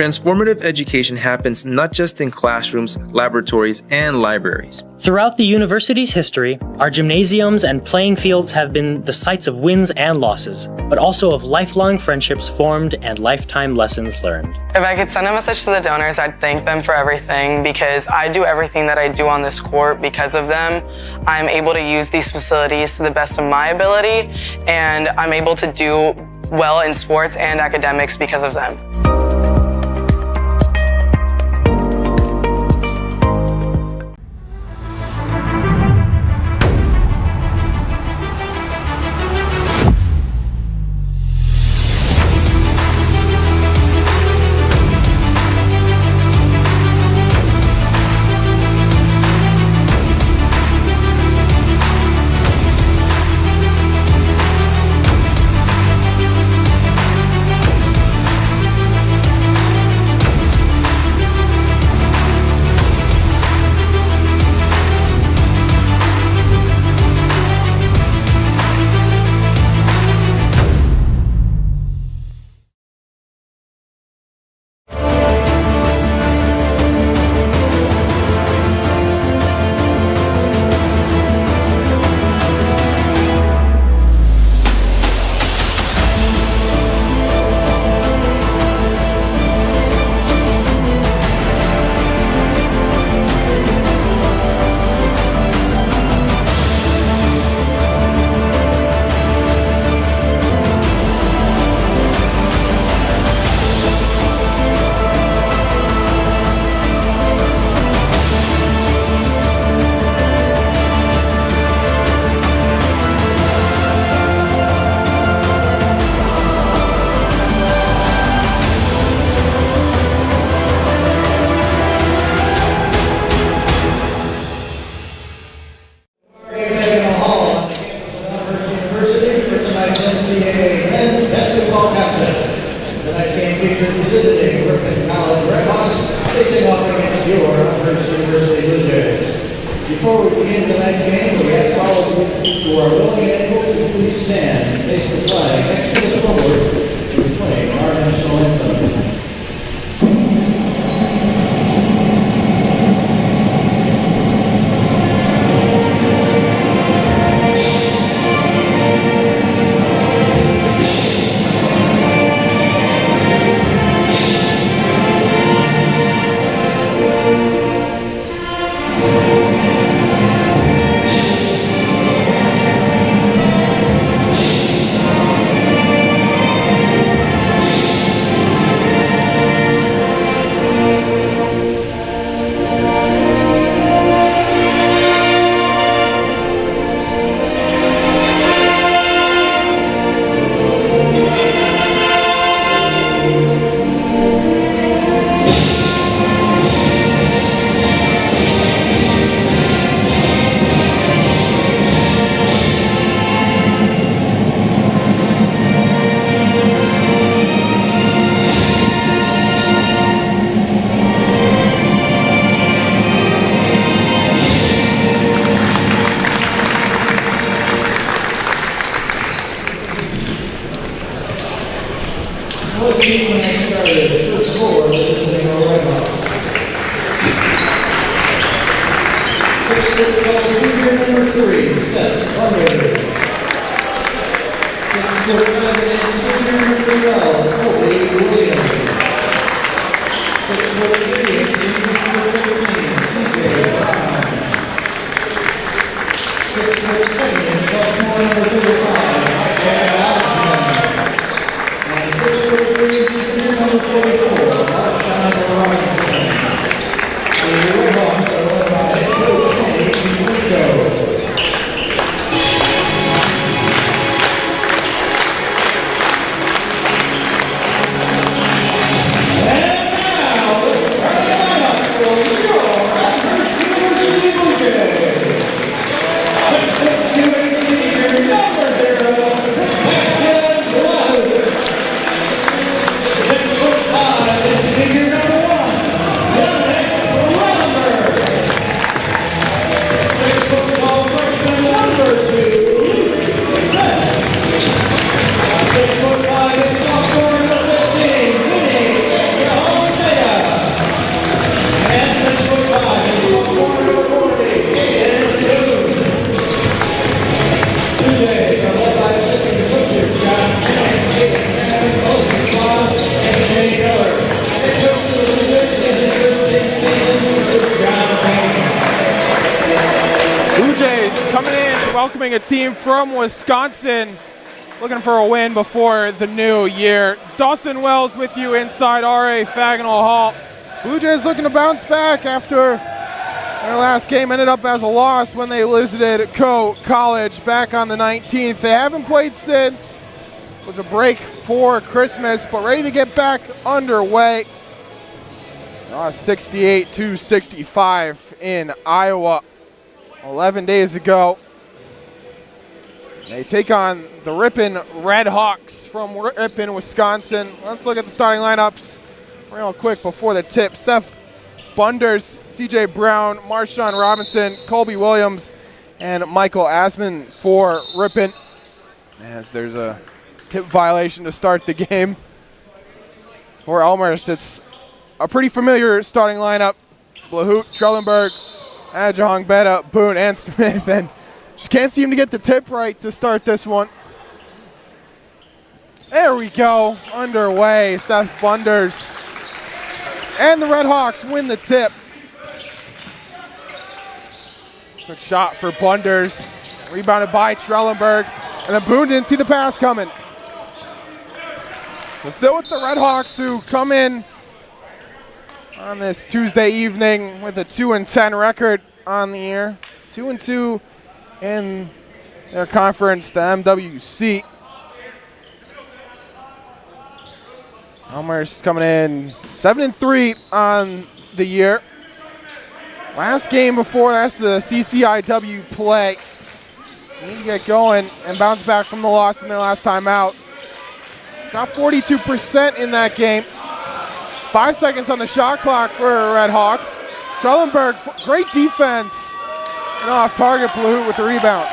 Transformative education happens not just in classrooms, laboratories, and libraries. Throughout the university's history, our gymnasiums and playing fields have been the sites of wins and losses, but also of lifelong friendships formed and lifetime lessons learned. If I could send a message to the donors, I'd thank them for everything, because I do everything that I do on this court because of them. I'm able to use these facilities to the best of my ability, and I'm able to do well in sports and academics because of them. Before we begin tonight's game, we ask all of you who are willing and able to please stand and face the flag next to the scoreboard to be playing our national anthem. Let's see when I started. First four, this is the Ripon. 6 foot junior number 3, Seth Barber. 6'7" senior number 12, Colby Williams. 6'8" senior number 13, CJ Brown. 6'7" sophomore number 35, Chad Osmond. And 6'3", senior number 44, Marshawn Robinson. The Ripons are led by head coach Kenny Rico. And now, let's start the lineup welcoming a team from Wisconsin, looking for a win before the new year. Dawson Wells with you inside R.A. Fagnall Hall. Blue Jays looking to bounce back after their last game ended up as a loss when they visited Coe College back on the 19th. They haven't played since. It was a break for Christmas, but ready to get back underway. 68-65 in Iowa 11 days ago. They take on the Ripon Red Hawks from Ripon, Wisconsin. Let's look at the starting lineups real quick before the tip. Seth Bunders, C.J. Brown, Marshawn Robinson, Colby Williams, and Michael Asman for Ripon. As there's a tip violation to start the game. For Elmhurst, it's a pretty familiar starting lineup. Blahout, Trellenberg, Adjong, Betta, Boone, and Smith. And just can't seem to get the tip right to start this one. There we go, underway. Seth Bunders and the Red Hawks win the tip. Quick shot for Bunders, rebounded by Trellenberg, and then Boone didn't see the pass coming. So still with the Red Hawks, who come in on this Tuesday evening with a 2-10 record on the year. 2-2 in their conference, the MWC. Elmhurst coming in 7-3 on the year. Last game before that's the CCIW play. They need to get going and bounce back from the loss in their last time out. Got 42% in that game. 5 seconds on the shot clock for Red Hawks. Trellenberg, great defense. And off target, Blahout with the rebound.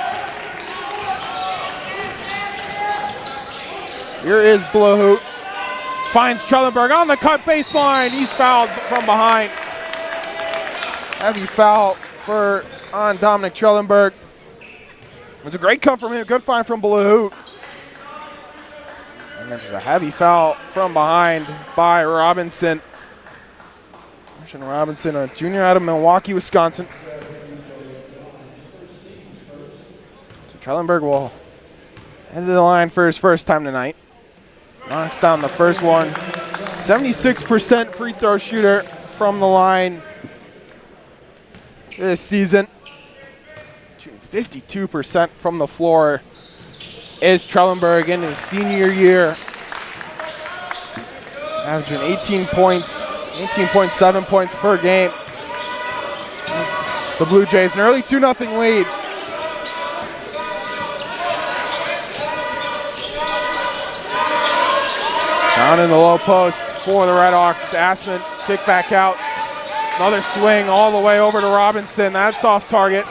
Here is Blahout. Finds Trellenberg on the cut baseline. He's fouled from behind. Heavy foul on Dominic Trellenberg. It was a great cut from him. Good find from Blahout. And then just a heavy foul from behind by Robinson. Robinson, a junior out of Milwaukee, Wisconsin. So Trellenberg will head to the line for his first time tonight. Knocks down the first one. 76% free throw shooter from the line this season. Shooting 52% from the floor is Trellenberg in his senior year. Averaging 18 points, 18.7 points per game. The Blue Jays, an early 2-0 lead. Down in the low post for the Red Hawks. It's Asman, kick back out. Another swing all the way over to Robinson. That's off target.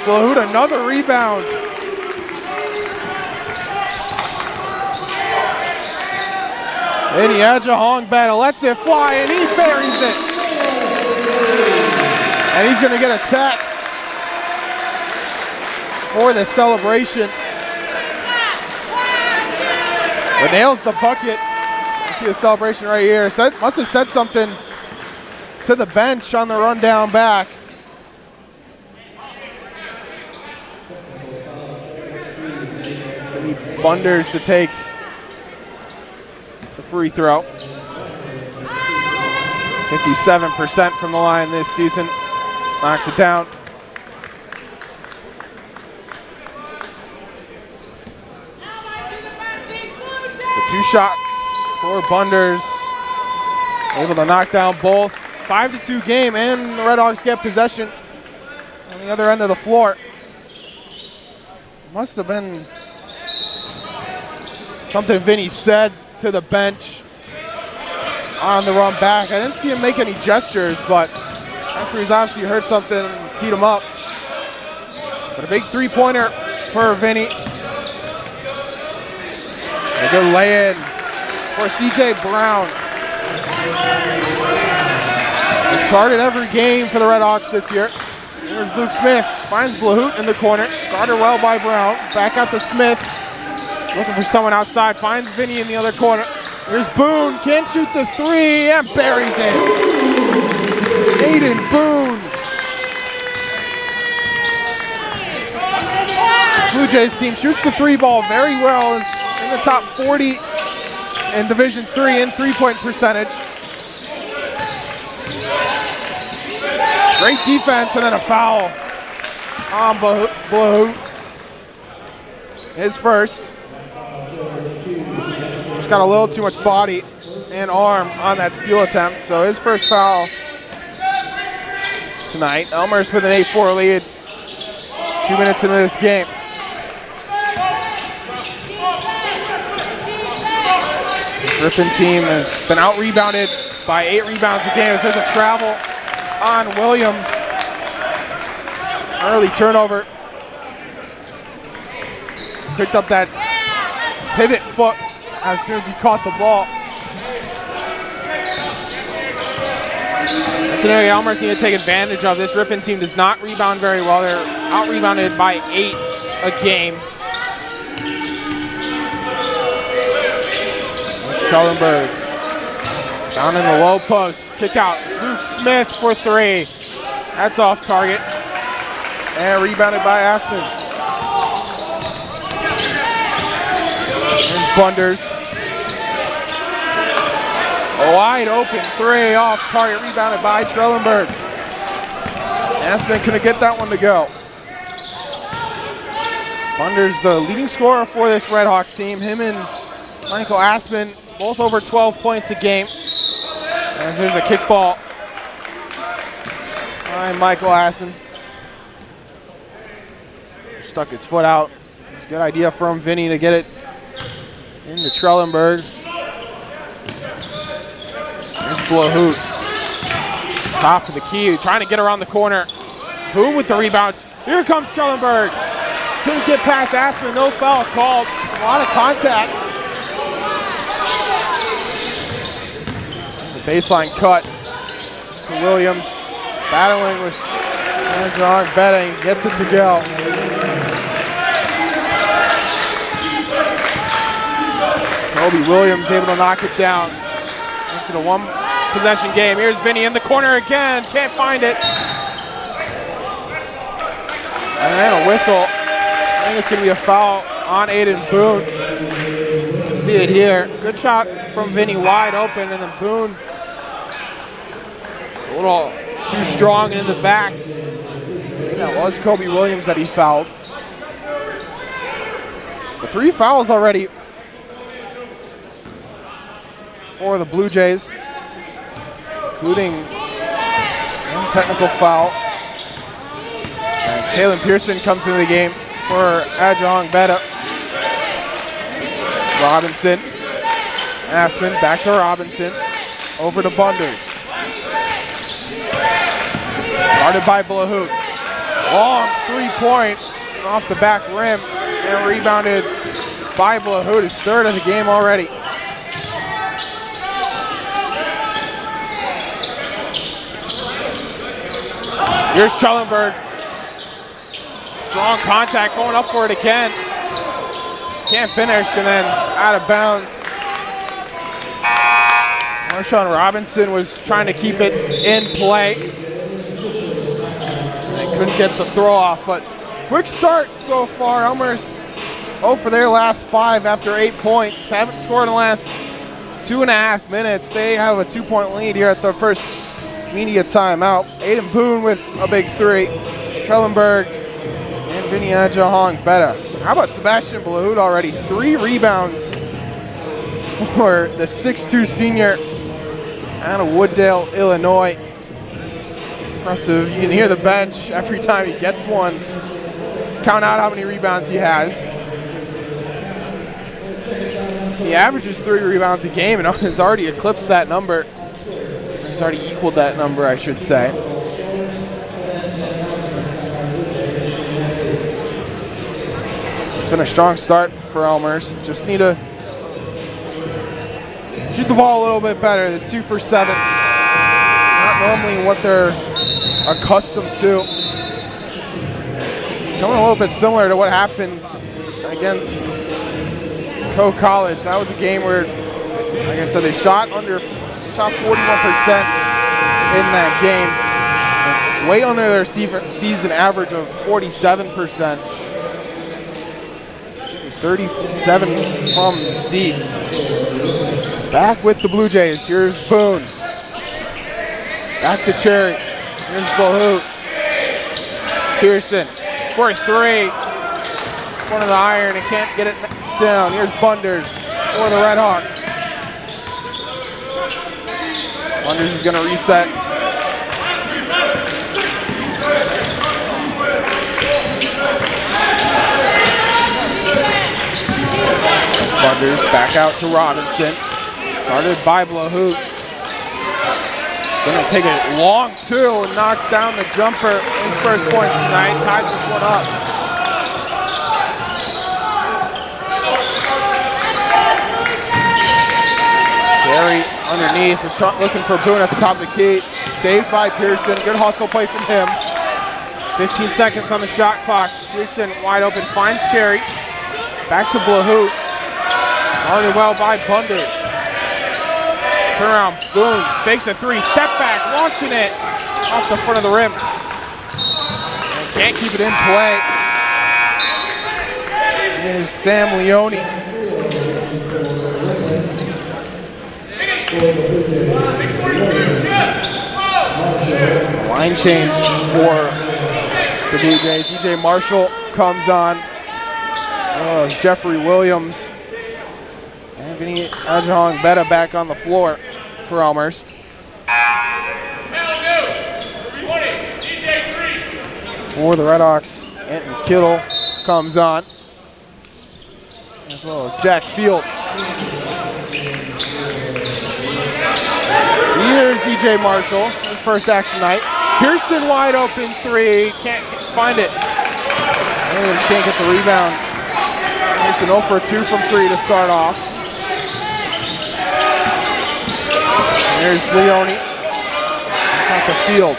Blahout, another rebound. And Adjong Betta lets it fly, and he buries it. And he's going to get a tech for the celebration. But nails the bucket. You see the celebration right here. Must have said something to the bench on the run down back. It's going to be Bunders to take the free throw. 57% from the line this season. Knocks it down. The two shots for Bunders. Able to knock down both. 5-2 game, and the Red Hawks get possession on the other end of the floor. Must have been something Vinny said to the bench on the run back. I didn't see him make any gestures, but referees obviously heard something and teed him up. But a big three-pointer for Vinny. A good lay-in for C.J. Brown. He's started every game for the Red Hawks this year. Here's Luke Smith, finds Blahout in the corner. Guarded well by Brown. Back out to Smith. Looking for someone outside, finds Vinny in the other corner. Here's Boone, can't shoot the three, and buries it. Aiden Boone. Jays team shoots the three ball very well, is in the top 40 in Division III in three-point percentage. Great defense, and then a foul on Blue. His first. Just got a little too much body and arm on that steal attempt, so his first foul tonight. Elmhurst with an 8-4 lead 2 minutes into this game. This Ripon team has been out-rebounded by 8 rebounds a game. There's a travel on Williams. Early turnover. Picked up that pivot foot as soon as he caught the ball. That's an area Elmhurst need to take advantage of. This Ripon team does not rebound very well. They're out-rebounded by 8 a game. There's Trellenberg. Down in the low post. Kick out. Luke Smith for 3. That's off target. And rebounded by Aspen. There's Bunders. A wide open 3 off target, rebounded by Trellenberg. Aspen couldn't get that one to go. Bunders, the leading scorer for this Redhawks team. Him and Michael Aspen, both over 12 points a game. As there's a kickball by Michael Aspen. Stuck his foot out. It's a good idea from Vinny to get it into Trellenberg. There's Blahoot. Top of the key, trying to get around the corner. Boone with the rebound. Here comes Trellenberg. Couldn't get past Aspen, no foul called. A lot of contact. The baseline cut to Williams. Battling with John Betting, gets it to go. Kobe Williams able to knock it down. Makes it a 1-possession game. Here's Vinny in the corner again. Can't find it. And then a whistle. I think it's going to be a foul on Aiden Boone. You see it here. Good shot from Vinny, wide open, and then Boone. It's a little too strong in the back. I think that was Kobe Williams that he fouled. So 3 fouls already for the Blue Jays, including one technical foul. As Kalen Pearson comes into the game for Adjong Beta. Robinson, Aspen, back to Robinson, over to Bunders. Guarded by Blahoot. Long 3-point off the back rim and rebounded by Blahoot, his 3rd of the game already. Here's Trellenberg. Strong contact, going up for it again. Can't finish, and then out of bounds. Marshawn Robinson was trying to keep it in play. They couldn't get the throw off, but quick start so far. Elmhurst 0 for their last 5 after 8 points. Haven't scored in the last 2.5 minutes. They have a 2-point lead here at the first media timeout. Aiden Boone with a big 3. Trellenberg and Vinny Adjahong Beta. How about Sebastian Blahoot already? 3 rebounds for the 6'2 senior out of Wooddale, Illinois. Impressive. You can hear the bench every time he gets one. Count out how many rebounds he has. He averages 3 rebounds a game and has already eclipsed that number. He's already equaled that number, I should say. It's been a strong start for Elmhurst. Just need to shoot the ball a little bit better. The 2 for 7. Not normally what they're accustomed to. Coming a little bit similar to what happened against Co College. That was a game where, like I said, they shot 41% in that game. It's way under their season average of 47%. 37 from deep. Back with the Blue Jays. Here's Boone. Back to Cherry. Here's Blahoot. Pearson for three. Front of the iron and can't get it down. Here's Bunders for the Red Hawks. Bunders is going to reset. Bunders back out to Robinson. Guarded by Blahoot. Gonna take it long too and knock down the jumper. His first points tonight. Ties this one up. Jerry underneath is looking for Boone at the top of the key. Saved by Pearson. Good hustle play from him. 15 seconds on the shot clock. Pearson wide open, finds Cherry. Back to Blahoot. Guarded well by Bunders. Turn around, Boone fakes a three, step back, launching it off the front of the rim. And can't keep it in play. Is Sam Leone. Line change for the DJs. EJ Marshall comes on. Oh, it's Jeffrey Williams. And Vinny Ajahong Betta back on the floor for Elmhurst. For the Red Hawks, Anton Kittle comes on, as well as Jack Field. Here's EJ Marshall, his first action night. Pearson wide open three, can't find it. Williams can't get the rebound. Pearson 0 for 2 from 3 to start off. There's Leone. Back to Field.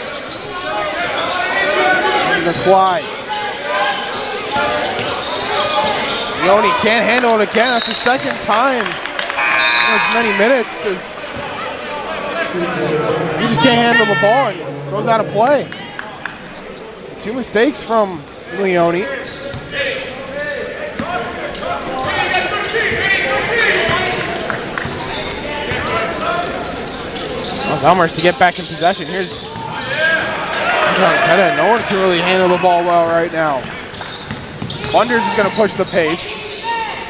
To Clyde. Leone can't handle it again. That's the second time in as many minutes as he just can't handle the ball and goes out of play. 2 mistakes from Leone. Elmhurst to get back in possession. Here's John Petta. No one can really handle the ball well right now. Bunders is going to push the pace.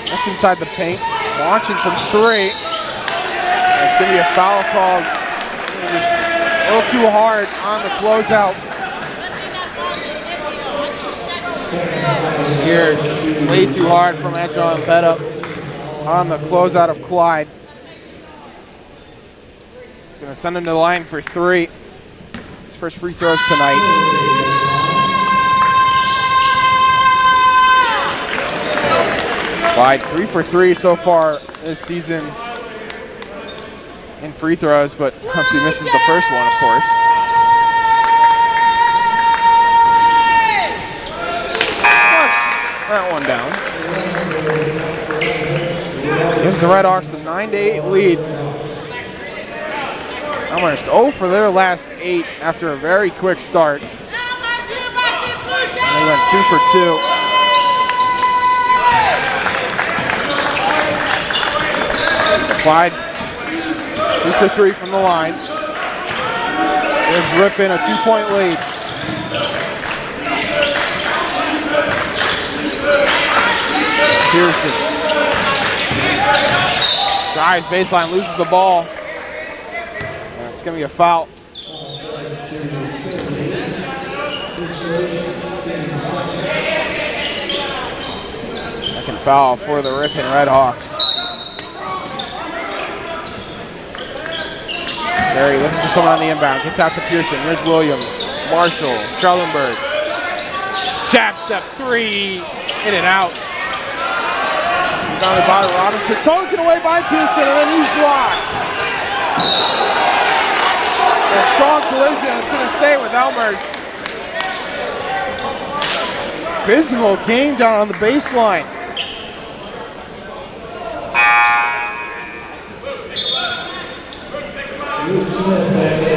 That's inside the paint. Launching from 3. It's going to be a foul called. Just a little too hard on the closeout. Here, just way too hard from John Petta on the closeout of Clyde. Gonna send him to the line for 3. His first free throws tonight. Clyde 3 for 3 so far this season in free throws, but obviously misses the first one, of course. That one down. Gives the Red Hawks a 9-8 lead. Elmhurst 0 for their last 8 after a very quick start. And they went 2 for 2. Clyde 2 for 3 from the line. There's Ripon, a 2-point lead. Pearson drives baseline, loses the ball. It's going to be a foul. Second foul for the Ripon Red Hawks. Jerry looking for someone on the inbound. Gets out to Pearson. Here's Williams. Marshall. Trellenberg. Jab step 3. In and out. Rebounded by Robinson. Taken away by Pearson, and then he's blocked. A strong collision. It's going to stay with Elmhurst. Physical game down on the baseline.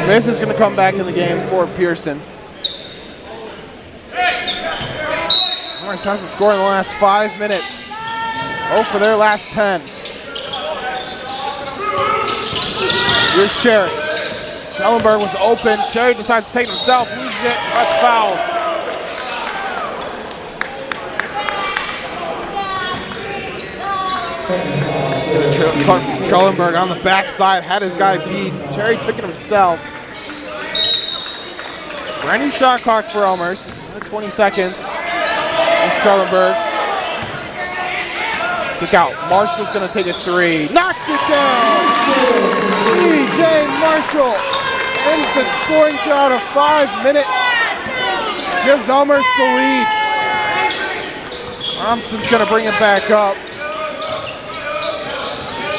Smith is going to come back in the game for Pearson. Elmhurst hasn't scored in the last 5 minutes. 0 for their last 10. Here's Cherry. Schellenberg was open. Cherry decides to take it himself, loses it, that's fouled. Schellenberg on the backside, had his guy beat. Cherry took it himself. Brand new shot clock for Elmhurst. 20 seconds. Here's Schellenberg. Kick out. Marshall's going to take a three. Knocks it down. E.J. Marshall ends the scoring drought of 5 minutes. Gives Elmhurst the lead. Thompson's going to bring it back up.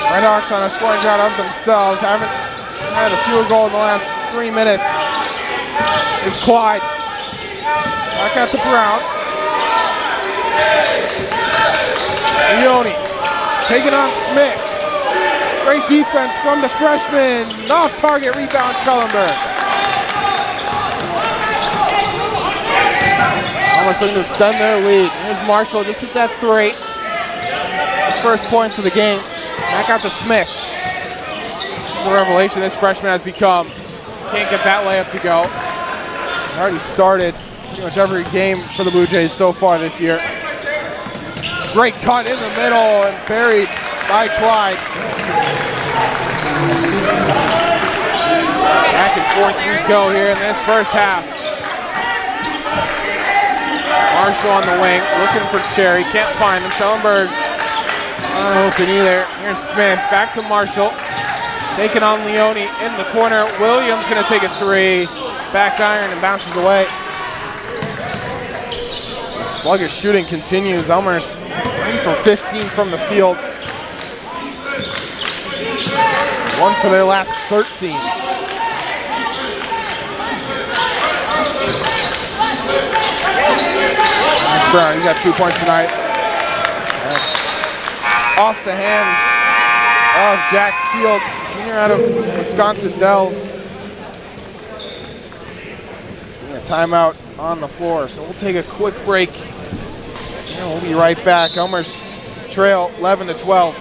Redhawks on a scoring drought of themselves. Haven't had a field goal in the last 3 minutes. Here's Clyde. Back out to Brown. Leone taking on Smith. Great defense from the freshman. Off target rebound, Schellenberg. Almost looking to extend their lead. Here's Marshall, just hit that three. His first points of the game. Back out to Smith. The revelation this freshman has become. Can't get that layup to go. Already started pretty much every game for the Blue Jays so far this year. Great cut in the middle and buried by Clyde. Back and forth we go here in this first half. Marshall on the wing, looking for Cherry, can't find him. Schellenberg not open either. Here's Smith, back to Marshall. Taking on Leone in the corner. Williams gonna take a three. Back iron and bounces away. Sluggish shooting continues. Elmhurst 3 for 15 from the field. 1 for their last 13. There's Brown, he's got 2 points tonight. That's off the hands of Jack Field, junior out of Wisconsin Dells. Timeout on the floor, so we'll take a quick break and we'll be right back. Elmhurst trail 11-12.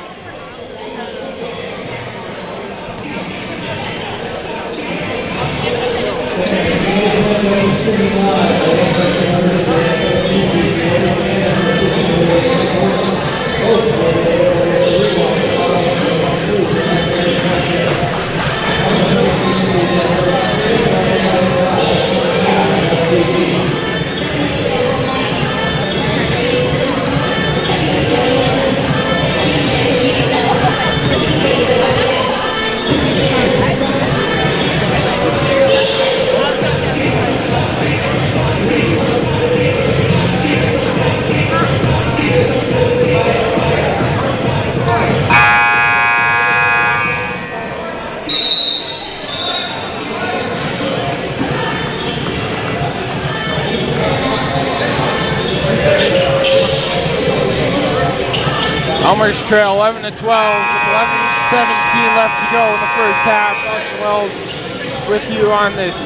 Elmhurst trail 11-12, 11-17 left to go in the first half. Austin Wells with you on this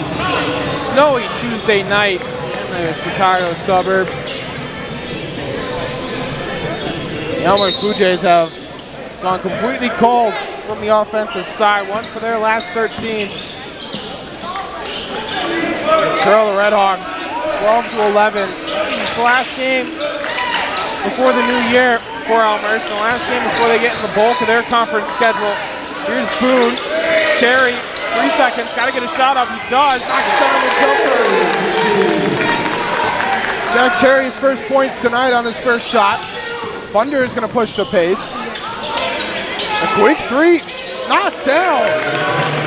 snowy Tuesday night in the Chicago suburbs. The Elmhurst Blue Jays have gone completely cold from the offensive side. 1 for their last 13. Trail the Redhawks 12-11. This is the last game before the new year for Elmhurst, the last game before they get in the bulk of their conference schedule. Here's Boone. Cherry, 3 seconds, got to get a shot up. He does, knocks down the jumper. Jack Cherry's first points tonight on his first shot. Bunder is going to push the pace. A quick three, knocked down.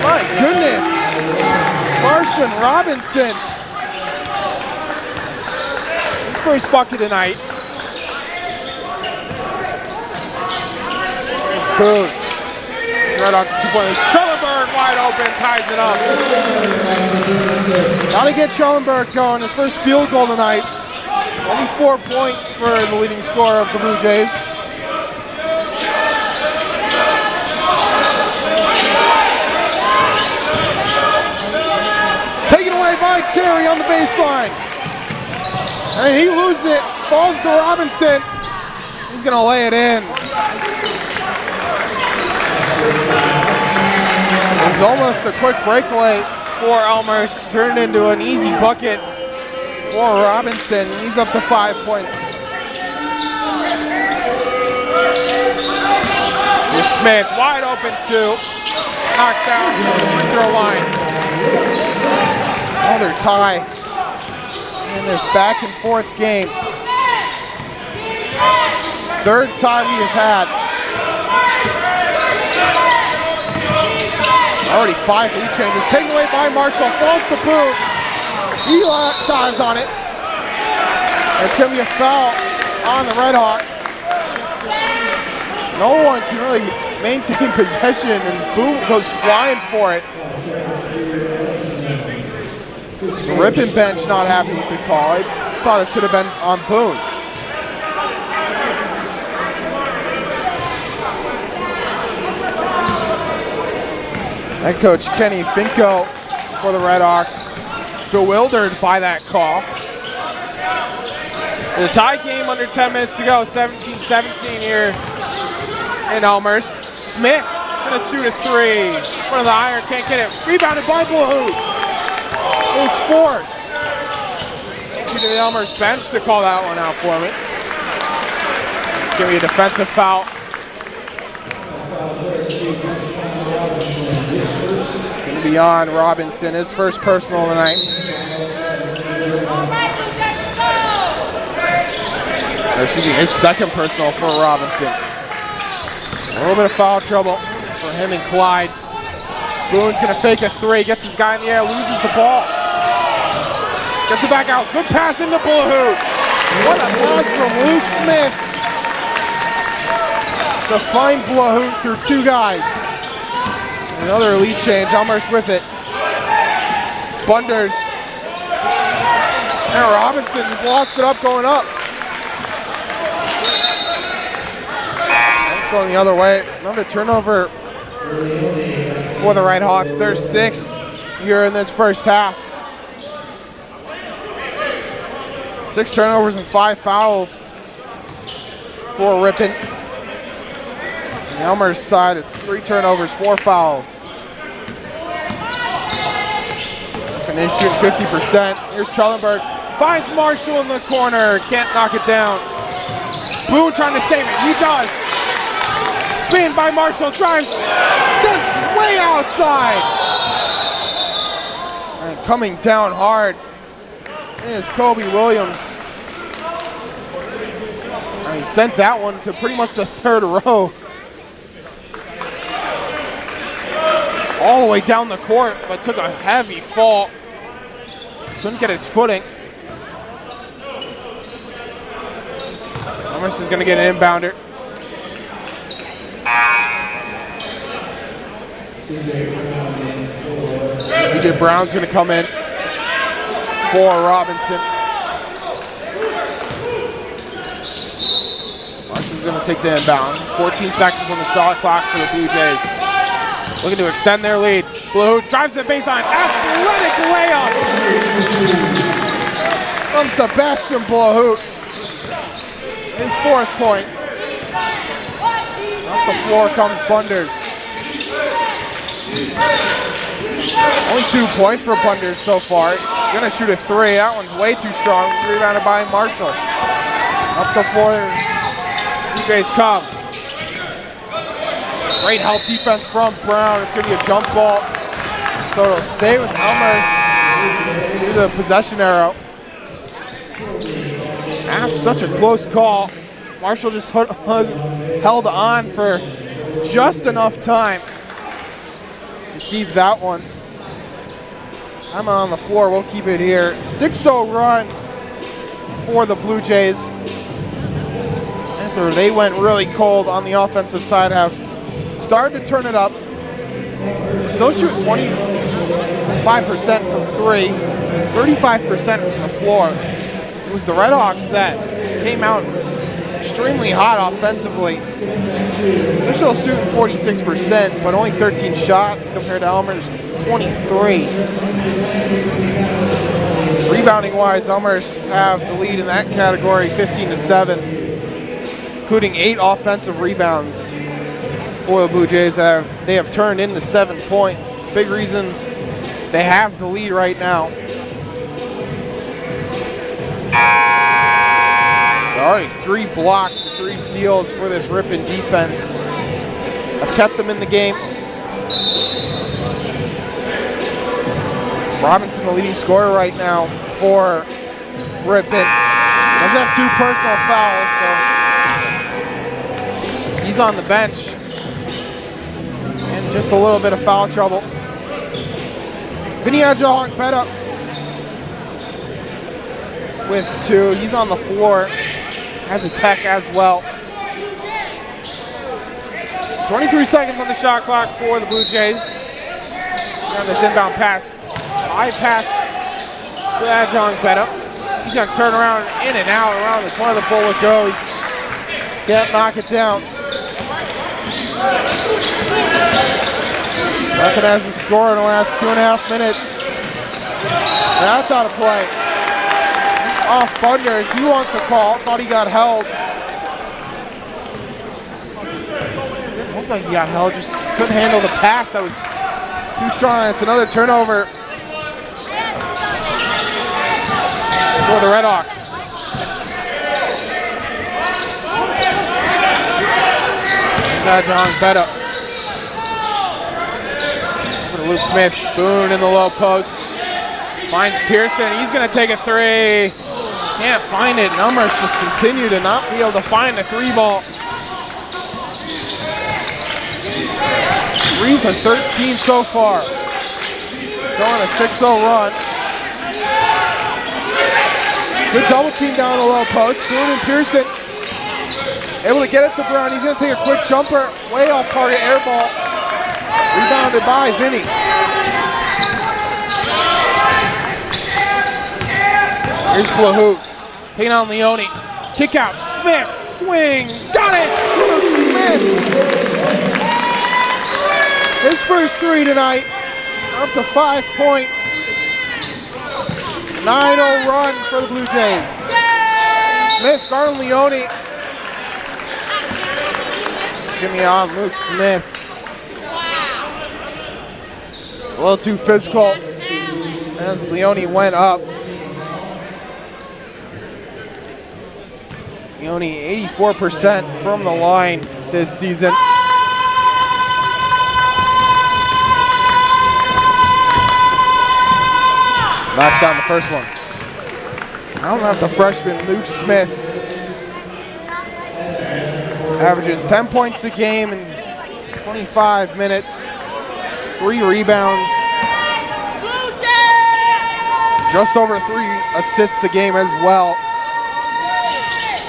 My goodness. Martian Robinson. His first bucket tonight. Boone. Redhawks a 2-point lead. Schellenberg wide open, ties it up. Got to get Schellenberg going. His first field goal tonight. Only 4 points for the leading scorer of the Blue Jays. Taken away by Cherry on the baseline. And he loses it. Falls to Robinson. He's going to lay it in. It was almost a quick breakaway for Elmhurst, turned into an easy bucket for Robinson. He's up to 5 points. Here's Smith, wide open two. Knocked down to the free throw line. Another tie in this back and forth game. Third tie we have had. Already 5 lead changes. Taken away by Marshall. Falls to Boone. He dives on it. It's going to be a foul on the Redhawks. No one can really maintain possession, and Boone goes flying for it. The Ripon bench not happy with the call. I thought it should have been on Boone. Head coach Kenny Finko for the Redhawks, bewildered by that call. The tie game under 10 minutes to go, 17-17 here in Elmhurst. Smith gonna shoot a three. In front of the iron, can't get it. Rebounded by Blue. His fourth. To the Elmhurst bench to call that one out for me. Give me a defensive foul. Gonna be on Robinson, his first personal tonight. Or excuse me, his second personal for Robinson. A little bit of foul trouble for him and Clyde. Boone's gonna fake a three, gets his guy in the air, loses the ball. Gets it back out, good pass into Blue. What a pass from Luke Smith. To find Blue through two guys. Another lead change, Elmhurst with it. Bunders. And Robinson just lost it up going up. It's going the other way. Another turnover for the Redhawks. Their sixth here in this first half. 6 turnovers and 5 fouls for Ripon. On the Elmhurst side, it's 3 turnovers, 4 fouls. And they're shooting 50%. Here's Trellenberg. Finds Marshall in the corner. Can't knock it down. Boone trying to save it. He does. Spin by Marshall. Drives. Sent way outside. And coming down hard is Kobe Williams. And he sent that one to pretty much the third row. All the way down the court, but took a heavy fall. Couldn't get his footing. Elmhurst is going to get an inbounder. CJ Brown's going to come in for Robinson. Marshall's going to take the inbound. 14 seconds on the shot clock for the Blue Jays. Looking to extend their lead. Blue drives the baseline. Athletic layup from Sebastian Blue. His 4th points. Off the floor comes Bunders. Only 2 points for Bunders so far. He's gonna shoot a 3. That one's way too strong. Rebounded by Marshall. Up the floor. You guys come. Great help defense from Brown. It's going to be a jump ball. So it'll stay with Elmhurst through the possession arrow. That's such a close call. Marshall just held on for just enough time to keep that one. I'm on the floor. We'll keep it here. 6-0 run for the Blue Jays. After they went really cold on the offensive side, have started to turn it up. Still shooting 25% from 3, 35% from the floor. It was the Redhawks that came out extremely hot offensively. They're still shooting 46%, but only 13 shots compared to Elmhurst 23. Rebounding wise, Elmhurst have the lead in that category, 15-7. including 8 offensive rebounds for the Blue Jays that they have turned into 7 points. It's a big reason they have the lead right now. There are already 3 blocks and 3 steals for this Ripon defense. Have kept them in the game. Robinson, the leading scorer right now for Ripon. Does have 2 personal fouls, so he's on the bench. And just a little bit of foul trouble. Vinny Adjahawk-Betta with 2. He's on the floor. Has a tech as well. 23 seconds on the shot clock for the Blue Jays. On this inbound pass. High pass to Adjahawk-Betta. He's going to turn around, in and out, around the corner of the pole it goes. Can't knock it down. Ripon hasn't scored in the last 2.5 minutes. That's out of play. Off Bunders, he wants a call. Thought he got held. Didn't look like he got held, just couldn't handle the pass. That was too strong. It's another turnover for the Redhawks. Adjahawk-Betta. Over to Luke Smith. Boone in the low post. Finds Pearson. He's going to take a 3. Can't find it. Elmhurst just continue to not be able to find the 3 ball. 3 for 13 so far. Still on a 6-0 run. Good double team down the low post. Boone and Pearson able to get it to Brown. He's going to take a quick jumper. Way off target, air ball. Rebounded by Vinny. Here's Plahoot. Taking on Leone. Kick out. Smith. Swing. Got it. Luke Smith. His first 3 tonight. Up to 5 points. 9-0 run for the Blue Jays. Smith guarding Leone. Give me on Luke Smith. A little too physical as Leone went up. Leone 84% from the line this season. Knocks down the first one. Now we have the freshman Luke Smith. Averages 10 points a game in 25 minutes. 3 rebounds. Just over 3 assists a game as well.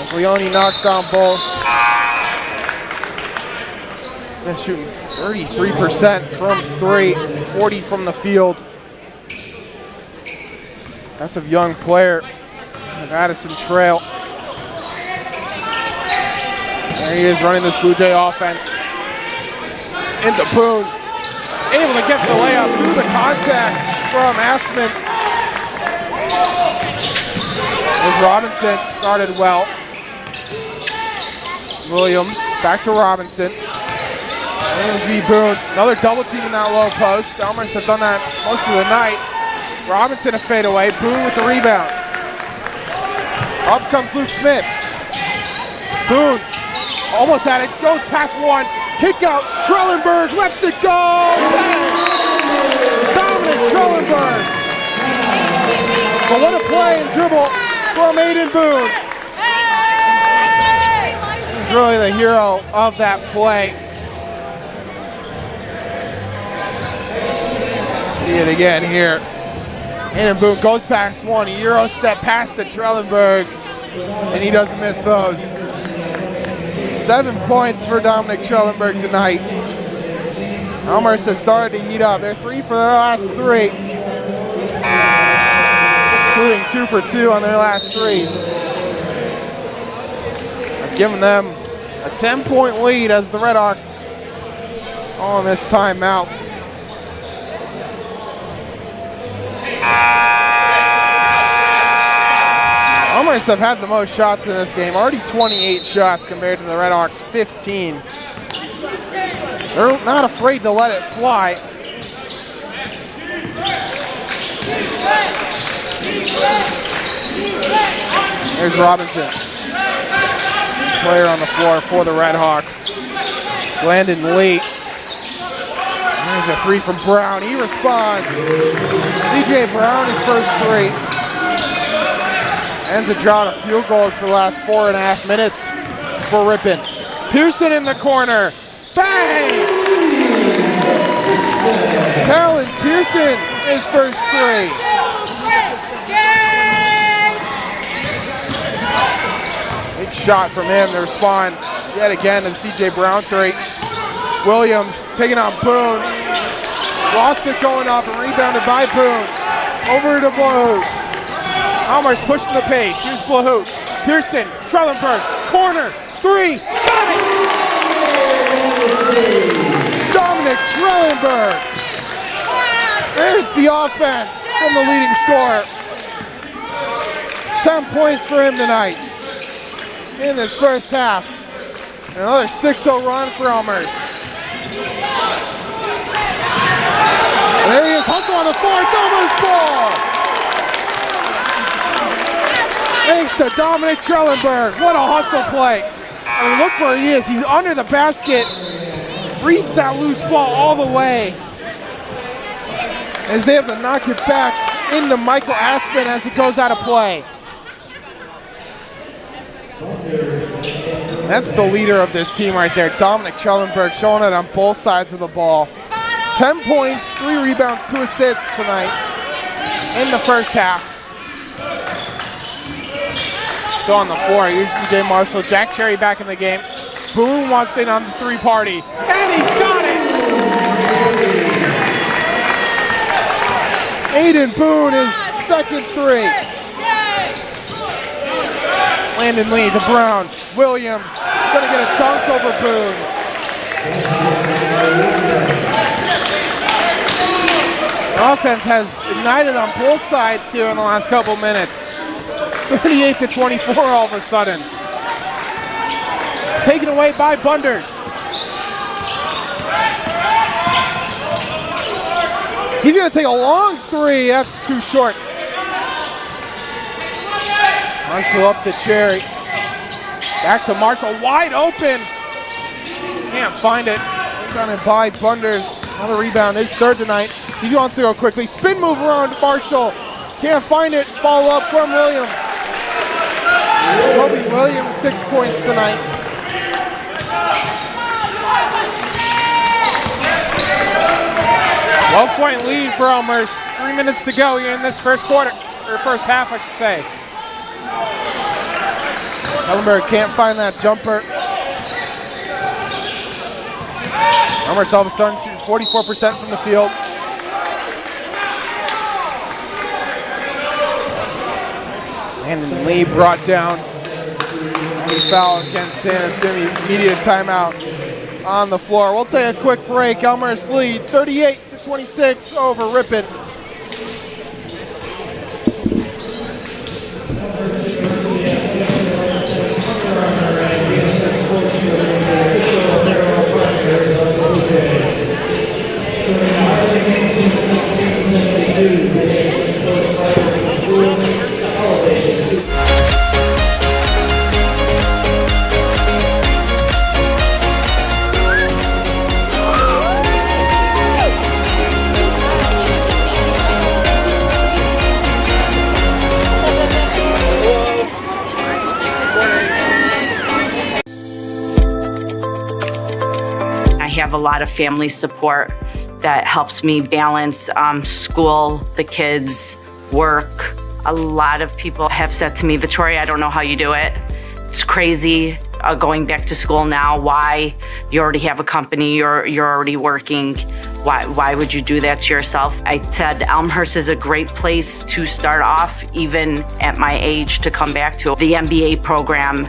As Leone knocks down both. Smith shooting 33% from 3, 40 from the field. That's a young player of Addison Trail. There he is running this Blue Jay offense. Into Boone. Able to get the layup through the contact from Asman. There's Robinson, guarded well. Williams, back to Robinson. Williams v. Boone. Another double team in that low post. Elmhurst have done that most of the night. Robinson a fadeaway. Boone with the rebound. Up comes Luke Smith. Boone almost had it. Goes past 1. Kick out. Trellenberg lets it go. Dominic Trellenberg. But what a play and dribble from Aiden Boone. He's really the hero of that play. See it again here. Aiden Boone goes past 1, a Euro step past the Trellenberg, and he doesn't miss those. 7 points for Dominic Trellenberg tonight. Elmhurst has started to heat up. They're 3 for their last 3, including 2 for 2 on their last 3s. That's given them a 10-point lead as the Redhawks on this timeout. Elmhurst have had the most shots in this game. Already 28 shots compared to the Redhawks 15. They're not afraid to let it fly. There's Robinson. Player on the floor for the Redhawks. Landon late. There's a three from Brown. He responds. CJ Brown, his first three. Ends a drought of field goals for the last 4.5 minutes for Ripon. Pearson in the corner. Bang! Talon Pearson, his first three. Big shot from him to respond yet again to the CJ Brown three. Williams taking on Boone. Lost it going up and rebounded by Boone. Over to Blahout. Elmhurst pushing the pace. Here's Blahout. Pearson, Trellenberg, corner, three, got it! Dominic Trellenberg. There's the offense from the leading scorer. 10 points for him tonight in this first half. Another 6-0 run for Elmhurst. And there he is, hustle on the floor, it's Elmhurst ball! Thanks to Dominic Trellenberg, what a hustle play. I mean, look where he is, he's under the basket, reads that loose ball all the way. As they have to knock it back into Michael Aspen as it goes out of play. That's the leader of this team right there, Dominic Trellenberg, showing it on both sides of the ball. 10 points, 3 rebounds, 2 assists tonight in the first half. Still on the floor, here's DJ Marshall. Jack Cherry back in the game. Boone wants in on the three party, and he got it! Aiden Boone, his second three. Landon Lee to Brown. Williams gonna get a dunk over Boone. Offense has ignited on both sides here in the last couple minutes. It's 38-24 all of a sudden. Taken away by Bunders. He's gonna take a long three, that's too short. Marshall up to Cherry. Back to Marshall, wide open. Can't find it. Rebounded by Bunders. Another rebound, his third tonight. He wants to go quickly. Spin move around to Marshall. Can't find it. Follow up from Williams. Kobe Williams, 6 points tonight. Point lead for Elmhurst. 3 minutes to go here in this first quarter, or first half, I should say. Trellenberg can't find that jumper. Elmhurst all of a sudden shooting 44% from the field. Landon Lee brought down. Any foul against him. It's going to be immediate timeout on the floor. We'll take a quick break. Elmhurst lead 38-26 over Ripon. I have a lot of family support that helps me balance school, the kids, work. A lot of people have said to me, Victoria, I don't know how you do it. It's crazy going back to school now. Why? You already have a company, you're already working. Why would you do that to yourself? I said Elmhurst is a great place to start off, even at my age, to come back to. The MBA program,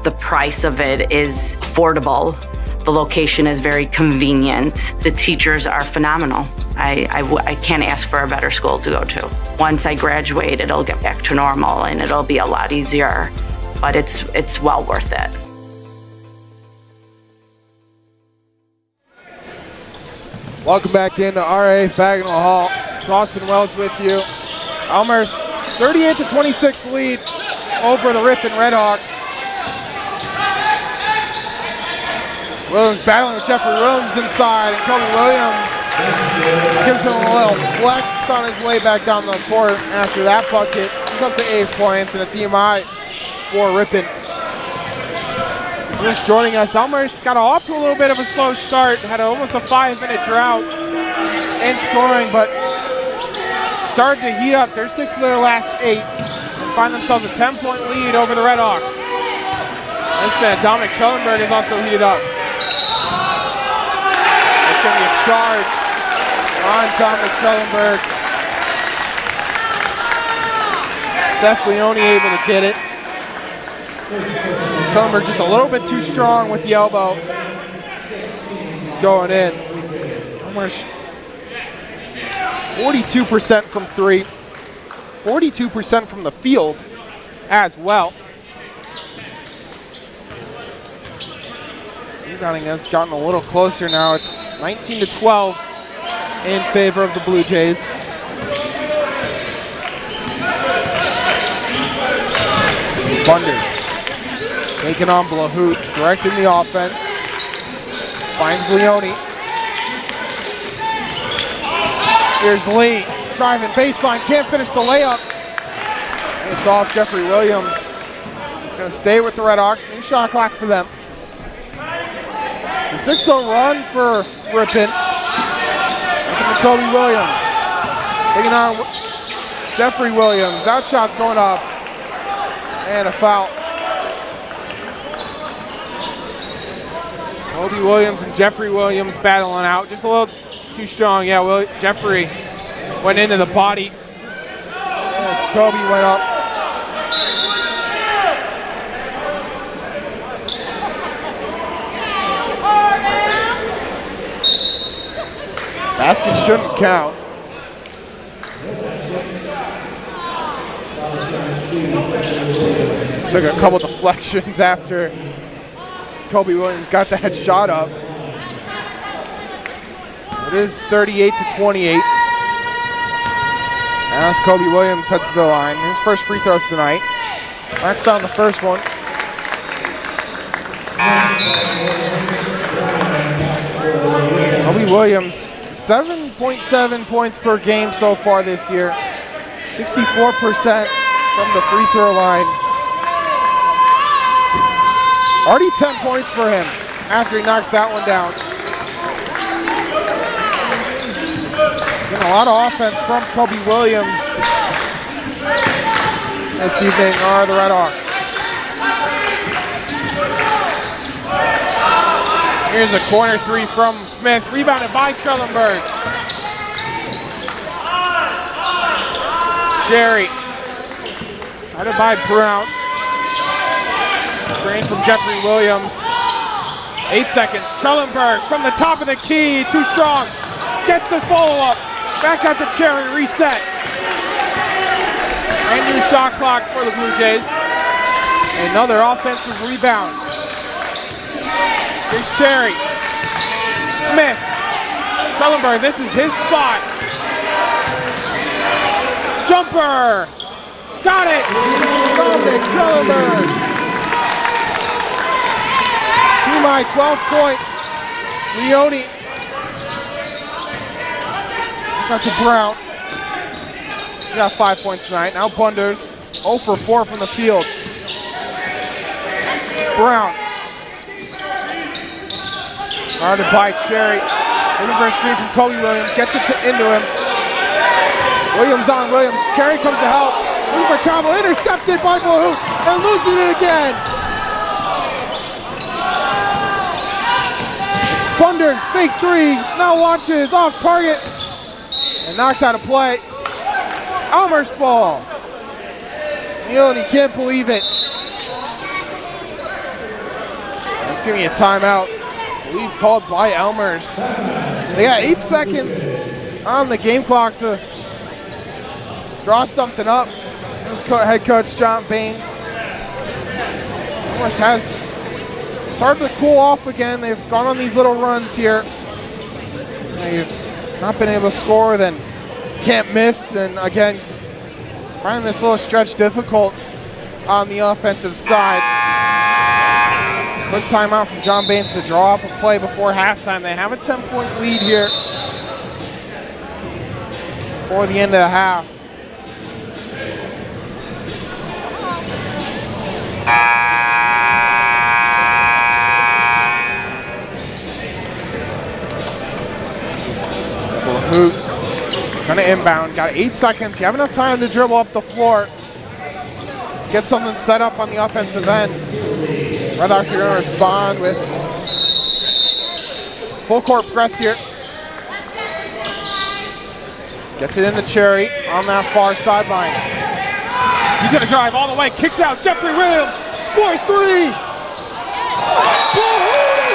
the price of it is affordable. The location is very convenient. The teachers are phenomenal. I can't ask for a better school to go to. Once I graduate, it'll get back to normal and it'll be a lot easier, but it's well worth it. Welcome back into RA Fagnall Hall. Dawson Wells with you. Elmhurst 38-26 lead over the Ripon Redhawks. Williams battling with Jeffrey Williams inside, and Kobe Williams gives him a little flex on his way back down the court after that bucket. He's up to 8 points and a team high for Ripon. Just joining us, Elmhurst got off to a little bit of a slow start, had almost a 5-minute drought in scoring, but started to heat up. They're 6 of their last 8 and find themselves a 10-point lead over the Redhawks. This man, Dominic Schellenberg, is also heated up. It's going to be a charge on Dominic Schellenberg. Seth Leone able to get it. Schellenberg just a little bit too strong with the elbow. He's going in. Almost 42% from 3. 42% from the field as well. Rebounding has gotten a little closer now. It's 19-12 in favor of the Blue Jays. Bunders taking on Blahout, directing the offense. Finds Leone. Here's Lee, driving baseline, can't finish the layup. It's off Jeffrey Williams. It's going to stay with the Redhawks. New shot clock for them. It's a 6-0 run for Ripon. Looking for Kobe Williams. Taking on Jeffrey Williams. That shot's going up. And a foul. Kobe Williams and Jeffrey Williams battling out. Just a little too strong. Yeah, Jeffrey went into the body as Kobe went up. Basket shouldn't count. Took a couple deflections after Kobe Williams got that shot up. It is 38-28. As Kobe Williams heads to the line, his first free throws tonight. Knocks down the first one. Kobe Williams, 7.7 points per game so far this year. 64% from the free throw line. Already 10 points for him after he knocks that one down. Getting a lot of offense from Kobe Williams this evening are the Redhawks. Here's a corner three from Smith, rebounded by Schellenberg. Sherry, guarded by Brown. Screen from Jeffrey Williams. 8 seconds. Schellenberg from the top of the key, too strong. Gets the follow-up. Back out to Cherry, reset. Brand new shot clock for the Blue Jays. Another offensive rebound. Here's Cherry. Smith. Schellenberg, this is his spot. Jumper. Got it. Dominic Schellenberg. Team high 12 points. Leone. Got to Brown. He got 5 points tonight. Now Bunders 0 for 4 from the field. Brown. Guarded by Cherry. Looking for a screen from Kobe Williams. Gets it into him. Williams on Williams. Cherry comes to help. Looking for travel. Intercepted by Blahout. And losing it again. Bunders, fake three. Now launches off target. And knocked out of play. Elmhurst ball. Leone can't believe it. Let's give me a timeout. Leave called by Elmhurst. They got 8 seconds on the game clock to draw something up. This head coach John Baines. Elmhurst has started to cool off again. They've gone on these little runs here. They've not been able to score, then can't miss, and again, finding this little stretch difficult on the offensive side. Quick timeout from John Baines to draw up a play before halftime. They have a 10-point lead here before the end of the half. Hoot. Gonna inbound. Got 8 seconds. You have enough time to dribble up the floor. Get something set up on the offensive end. Red Hawks are gonna respond with full court press here. Gets it into Cherry on that far sideline. He's gonna drive all the way. Kicks out. Jeffrey Williams for 3.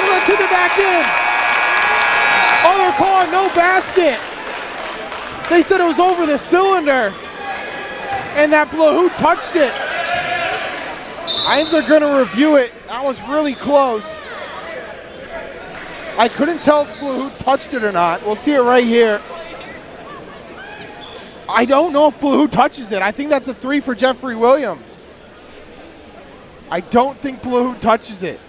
Went to the back end. Other call, no basket. They said it was over the cylinder, and that Blahut touched it. I think they're going to review it. That was really close. I couldn't tell if Blahut touched it or not. We'll see it right here. I don't know if Blahut touches it. I think that's a 3 for Jeffrey Williams. I don't think Blahut touches it.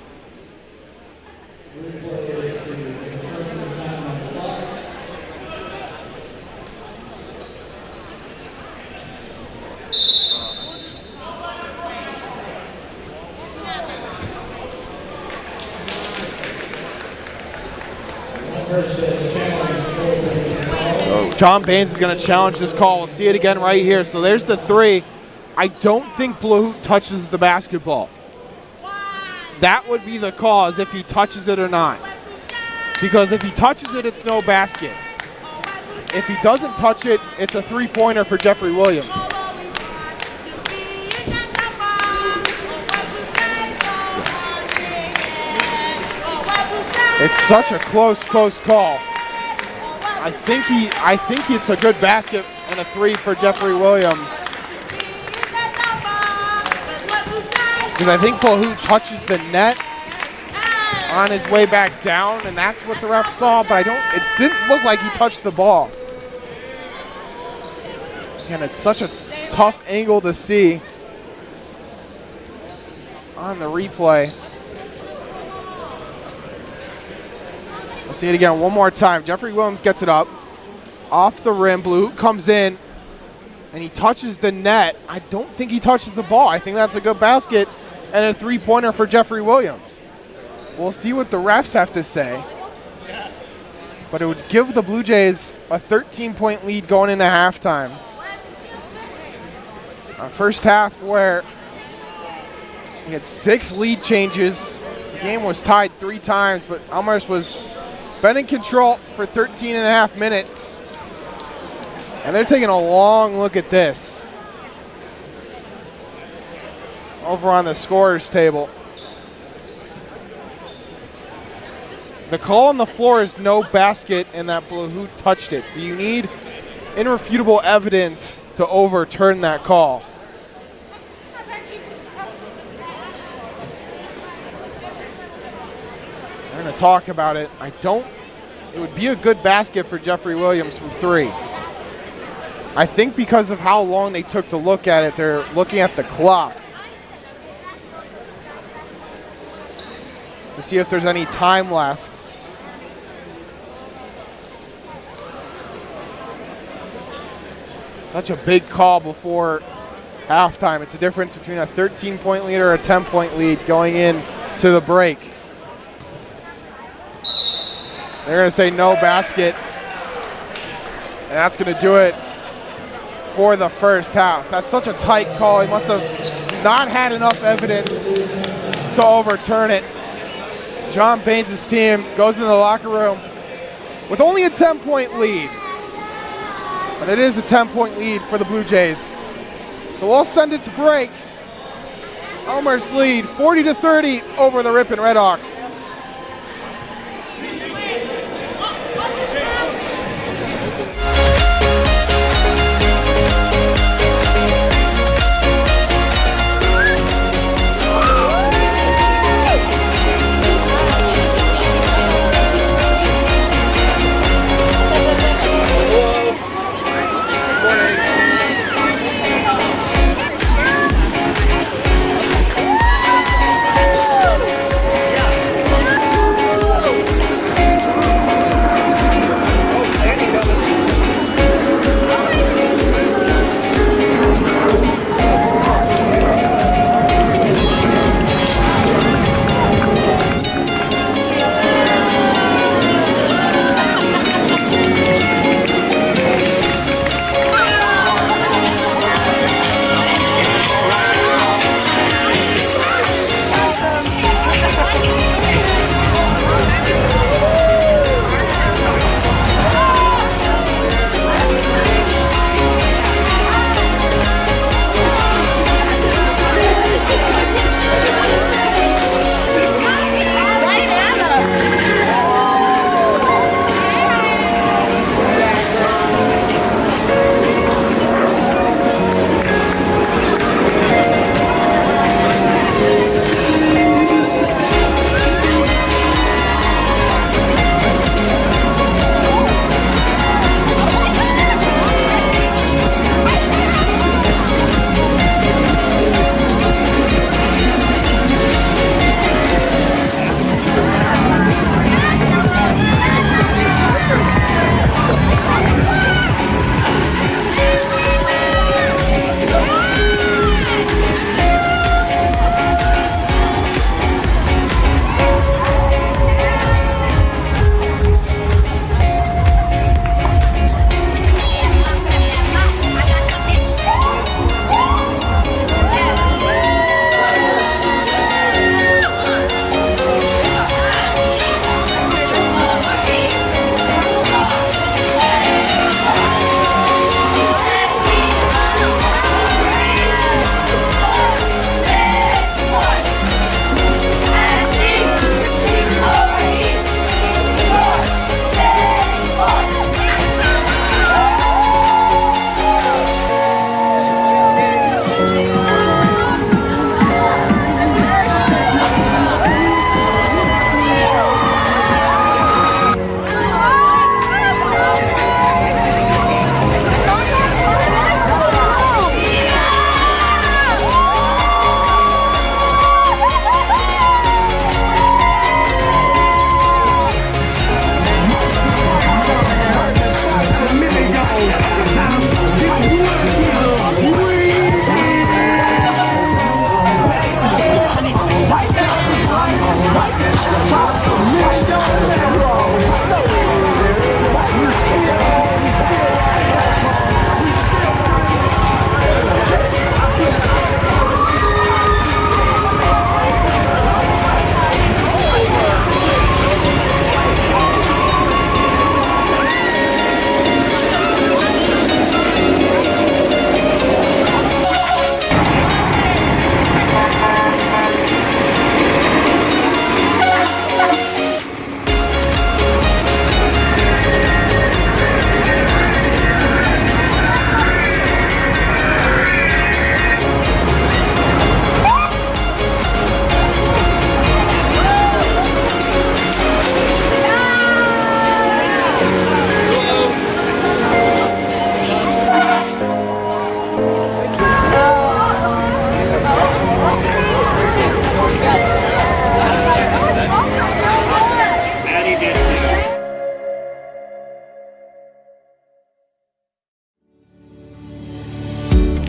So John Baines is going to challenge this call. We'll see it again right here. So there's the 3. I don't think Blahut touches the basketball. That would be the call, is if he touches it or not. Because if he touches it, it's no basket. If he doesn't touch it, it's a 3-pointer for Jeffrey Williams. It's such a close call. I think it's a good basket and a 3 for Jeffrey Williams. Because I think Blahut touches the net on his way back down, and that's what the ref saw, but it didn't look like he touched the ball. Again, it's such a tough angle to see on the replay. We'll see it again one more time. Jeffrey Williams gets it up off the rim. Blahut comes in and he touches the net. I don't think he touches the ball. I think that's a good basket and a 3-pointer for Jeffrey Williams. We'll see what the refs have to say. But it would give the Blue Jays a 13-point lead going into halftime. First half where we had 6 lead changes. The game was tied 3 times, but Elmhurst was been in control for 13 and a half minutes. And they're taking a long look at this over on the scorer's table. The call on the floor is no basket and that Blahut touched it. So you need irrefutable evidence to overturn that call. We're going to talk about it. It would be a good basket for Jeffrey Williams from 3. I think because of how long they took to look at it, they're looking at the clock to see if there's any time left. Such a big call before halftime. It's a difference between a 13-point lead or a 10-point lead going in to the break. They're going to say no basket. And that's going to do it for the first half. That's such a tight call. He must have not had enough evidence to overturn it. John Baines' team goes into the locker room with only a 10-point lead. But it is a 10-point lead for the Blue Jays. So we'll send it to break. Elmhurst lead 40-30 over the Ripon Redhawks.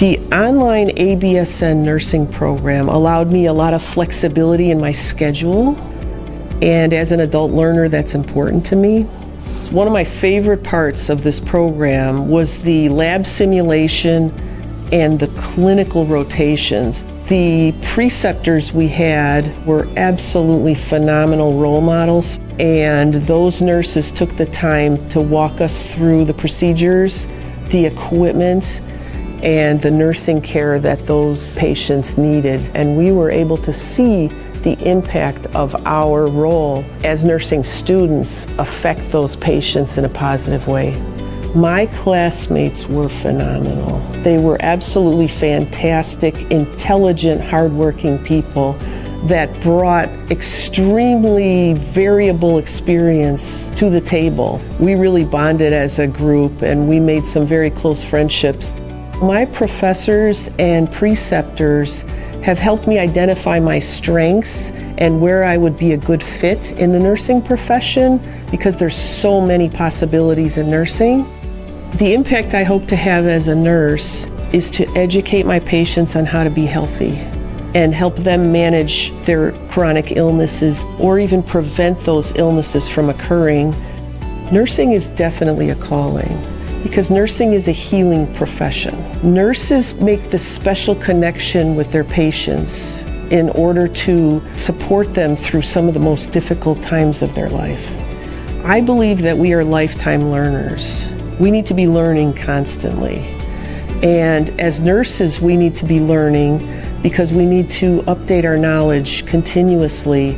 The online ABSN nursing program allowed me a lot of flexibility in my schedule, and as an adult learner, that's important to me. One of my favorite parts of this program was the lab simulation and the clinical rotations. The preceptors we had were absolutely phenomenal role models, and those nurses took the time to walk us through the procedures, the equipment, and the nursing care that those patients needed. And we were able to see the impact of our role as nursing students affect those patients in a positive way. My classmates were phenomenal. They were absolutely fantastic, intelligent, hardworking people that brought extremely variable experience to the table. We really bonded as a group, and we made some very close friendships. My professors and preceptors have helped me identify my strengths and where I would be a good fit in the nursing profession, because there's so many possibilities in nursing. The impact I hope to have as a nurse is to educate my patients on how to be healthy and help them manage their chronic illnesses or even prevent those illnesses from occurring. Nursing is definitely a calling, because nursing is a healing profession. Nurses make this special connection with their patients in order to support them through some of the most difficult times of their life. I believe that we are lifetime learners. We need to be learning constantly. And as nurses, we need to be learning because we need to update our knowledge continuously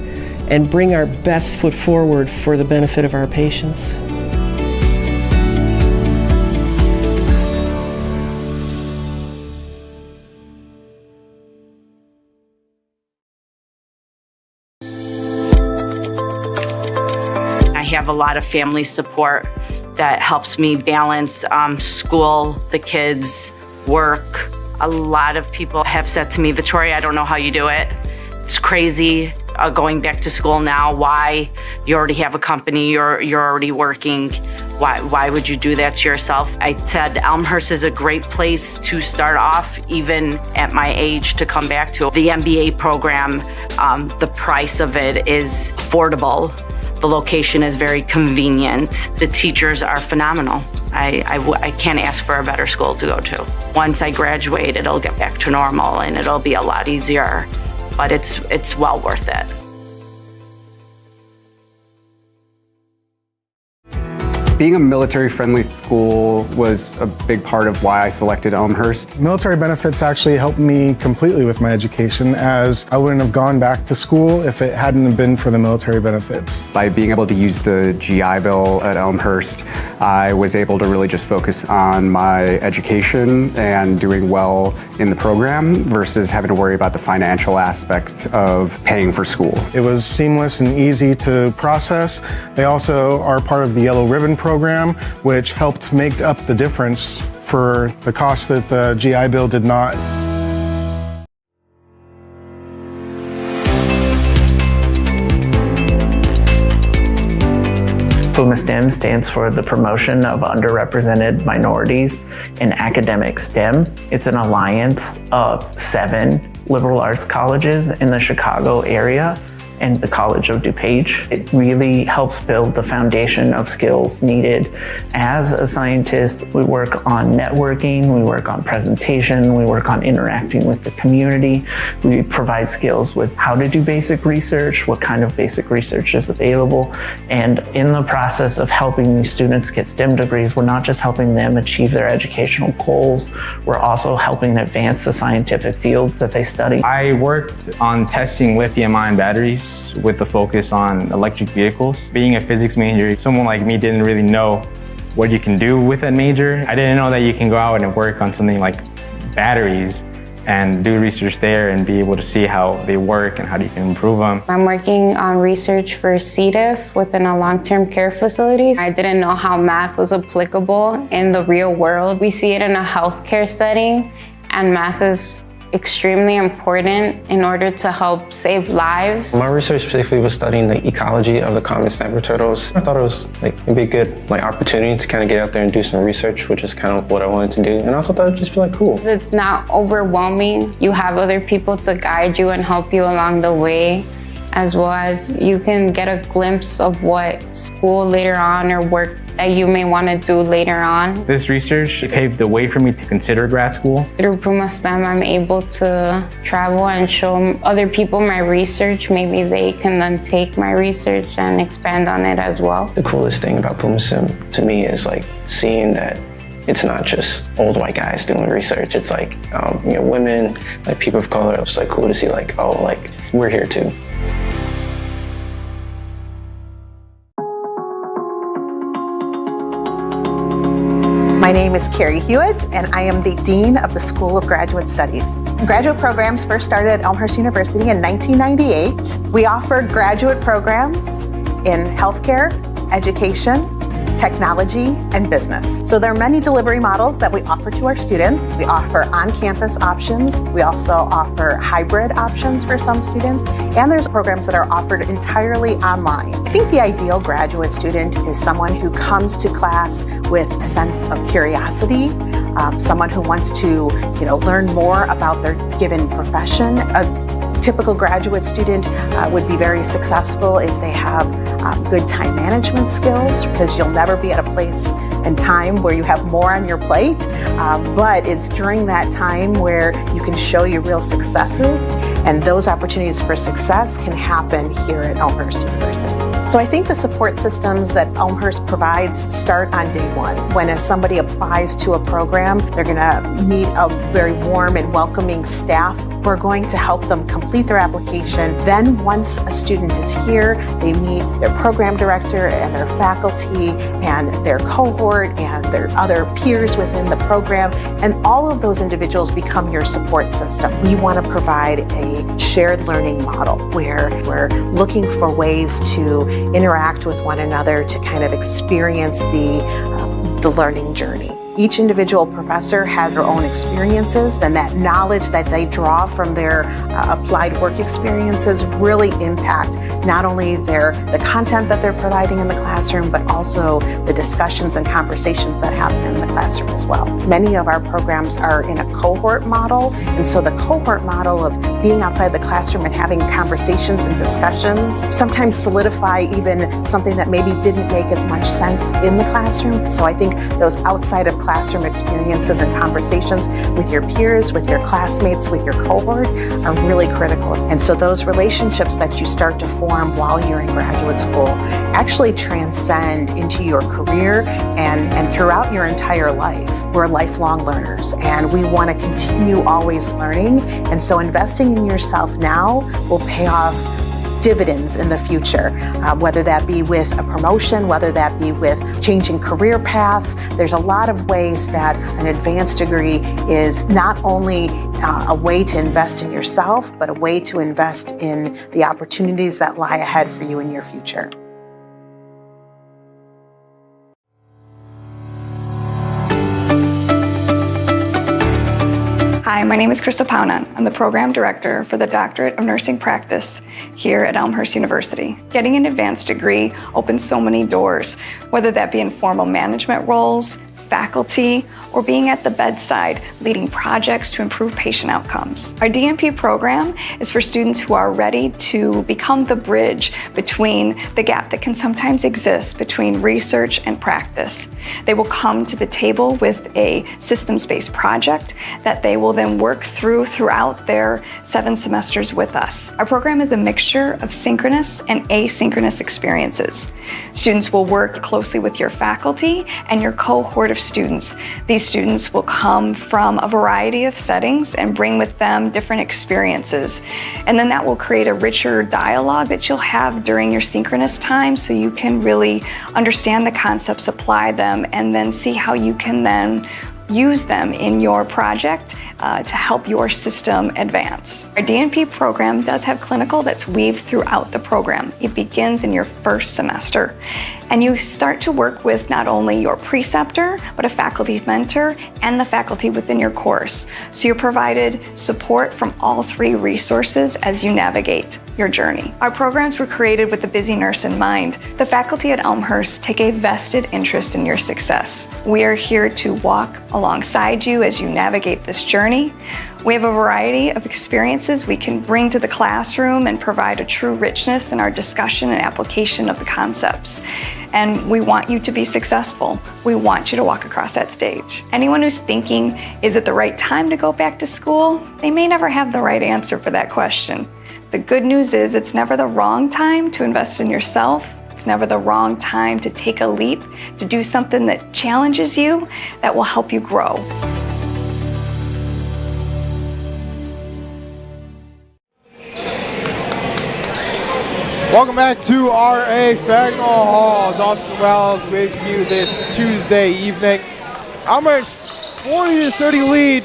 and bring our best foot forward for the benefit of our patients. I have a lot of family support that helps me balance school, the kids, work. A lot of people have said to me, Victoria, I don't know how you do it. It's crazy going back to school now. Why? You already have a company, you're already working. Why would you do that to yourself? I said Elmhurst is a great place to start off, even at my age, to come back to. The MBA program, the price of it is affordable. The location is very convenient. The teachers are phenomenal. I can't ask for a better school to go to. Once I graduate, it'll get back to normal and it'll be a lot easier, but it's well worth it. Being a military-friendly school was a big part of why I selected Elmhurst. Military benefits actually helped me completely with my education, as I wouldn't have gone back to school if it hadn't been for the military benefits. By being able to use the GI Bill at Elmhurst, I was able to really just focus on my education and doing well in the program versus having to worry about the financial aspect of paying for school. It was seamless and easy to process. They also are part of the Yellow Ribbon program, which helped make up the difference for the cost that the GI Bill did not. PUMA-STEM stands for the Promotion of Underrepresented Minorities in Academic STEM. It's an alliance of 7 liberal arts colleges in the Chicago area and the College of DuPage. It really helps build the foundation of skills needed. As a scientist, we work on networking, we work on presentation, we work on interacting with the community. We provide skills with how to do basic research, what kind of basic research is available. And in the process of helping these students get STEM degrees, we're not just helping them achieve their educational goals, we're also helping advance the scientific fields that they study. I worked on testing lithium-ion batteries with the focus on electric vehicles. Being a physics major, someone like me didn't really know what you can do with that major. I didn't know that you can go out and work on something like batteries and do research there and be able to see how they work and how you can improve them. I'm working on research for C. diff within a long-term care facility. I didn't know how math was applicable in the real world. We see it in a healthcare setting, and math is extremely important in order to help save lives. My research specifically was studying the ecology of the common snapper turtles. I thought it was it'd be a good opportunity to kind of get out there and do some research, which is kind of what I wanted to do. And I also thought it'd just be cool. It's not overwhelming. You have other people to guide you and help you along the way, as well as you can get a glimpse of what school later on or work that you may want to do later on. This research paved the way for me to consider grad school. Through Puma STEM, I'm able to travel and show other people my research. Maybe they can then take my research and expand on it as well. The coolest thing about Puma STEM to me is seeing that it's not just old white guys doing research. It's women, people of color. It's cool to see we're here too. My name is Carrie Hewitt, and I am the Dean of the School of Graduate Studies. Graduate programs first started at Elmhurst University in 1998. We offer graduate programs in healthcare, education, technology, and business. So there are many delivery models that we offer to our students. We offer on-campus options. We also offer hybrid options for some students. And there's programs that are offered entirely online. I think the ideal graduate student is someone who comes to class with a sense of curiosity, someone who wants to learn more about their given profession. A typical graduate student would be very successful if they have good time management skills, because you'll never be at a place and time where you have more on your plate, but it's during that time where you can show your real successes, and those opportunities for success can happen here at Elmhurst University. So I think the support systems that Elmhurst provides start on day one. When somebody applies to a program, they're going to meet a very warm and welcoming staff who are going to help them complete their application. Then once a student is here, they meet their program director and their faculty and their cohort and their other peers within the program, and all of those individuals become your support system. We want to provide a shared learning model where we're looking for ways to interact with one another to kind of experience the learning journey. Each individual professor has their own experiences, and that knowledge that they draw from their applied work experiences really impact not only the content that they're providing in the classroom, but also the discussions and conversations that happen in the classroom as well. Many of our programs are in a cohort model, and so the cohort model of being outside the classroom and having conversations and discussions sometimes solidify even something that maybe didn't make as much sense in the classroom. So I think those outside of classroom experiences and conversations with your peers, with your classmates, with your cohort are really critical. And so those relationships that you start to form while you're in graduate school actually transcend into your career and throughout your entire life. We're lifelong learners, and we want to continue always learning. And so investing in yourself now will pay off dividends in the future, whether that be with a promotion, whether that be with changing career paths. There's a lot of ways that an advanced degree is not only a way to invest in yourself, but a way to invest in the opportunities that lie ahead for you in your future. Hi, my name is Krista Paunan. I'm the Program Director for the Doctorate of Nursing Practice here at Elmhurst University. Getting an advanced degree opens so many doors, whether that be in formal management roles, faculty, or being at the bedside, leading projects to improve patient outcomes. Our DNP program is for students who are ready to become the bridge between the gap that can sometimes exist between research and practice. They will come to the table with a systems-based project that they will then work throughout their 7 semesters with us. Our program is a mixture of synchronous and asynchronous experiences. Students will work closely with your faculty and your cohort of students. These students will come from a variety of settings and bring with them different experiences. And then that will create a richer dialogue that you'll have during your synchronous time, so you can really understand the concepts, apply them, and then see how you can then use them in your project to help your system advance. Our DNP program does have clinical that's weaved throughout the program. It begins in your first semester. And you start to work with not only your preceptor, but a faculty mentor and the faculty within your course. So you're provided support from all three resources as you navigate your journey. Our programs were created with the busy nurse in mind. The faculty at Elmhurst take a vested interest in your success. We are here to walk alongside you as you navigate this journey. We have a variety of experiences we can bring to the classroom and provide a true richness in our discussion and application of the concepts. And we want you to be successful. We want you to walk across that stage. Anyone who's thinking, is it the right time to go back to school? They may never have the right answer for that question. The good news is it's never the wrong time to invest in yourself. It's never the wrong time to take a leap, to do something that challenges you, that will help you grow. Welcome back to RA Fagnall Hall. Dawson Wells with you this Tuesday evening. Elmhurst 40-30 lead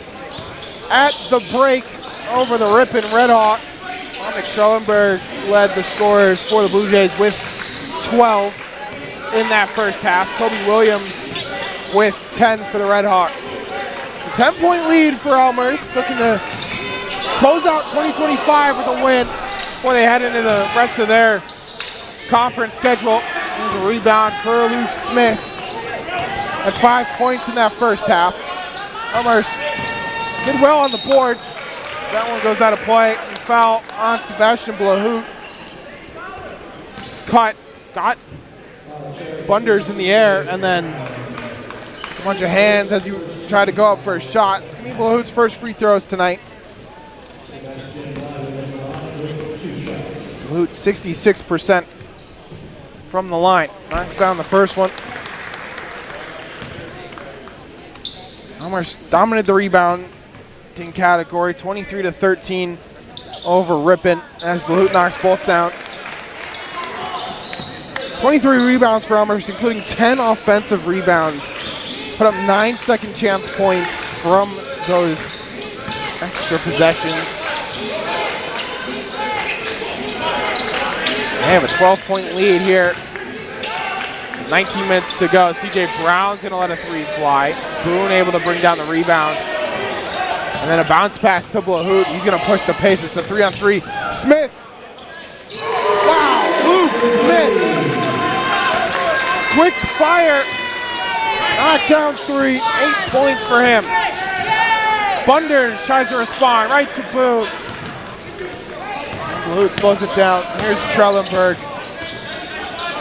at the break over the Ripon Redhawks. Trellenberg led the scorers for the Blue Jays with 12 in that first half. Kobe Williams with 10 for the Redhawks. It's a 10-point lead for Elmhurst, looking to close out 2025 with a win before they head into the rest of their conference schedule. There's a rebound for Luke Smith at 5 points in that first half. Elmhurst did well on the boards. That one goes out of play. And foul on Sebastian Blahout. Got Bunders in the air, and then a bunch of hands as he tried to go up for a shot. It's going to be Blahout's first free throws tonight. Blahout 66% from the line. Knocks down the first one. Elmhurst dominated the rebound category, 23-13 over Ripon as Blahout knocks both down. 23 rebounds for Elmhurst, including 10 offensive rebounds. Put up 9 second chance points from those extra possessions. They have a 12-point lead here. 19 minutes to go. CJ Brown's gonna let a three fly. Boone able to bring down the rebound. And then a bounce pass to Blahout. He's going to push the pace. It's a 3-on-3. Smith. Wow, Luke Smith. Quick fire. Knockdown three. 8 points for him. Bunders tries to respond right to Boone. Blahout slows it down. Here's Trellenberg.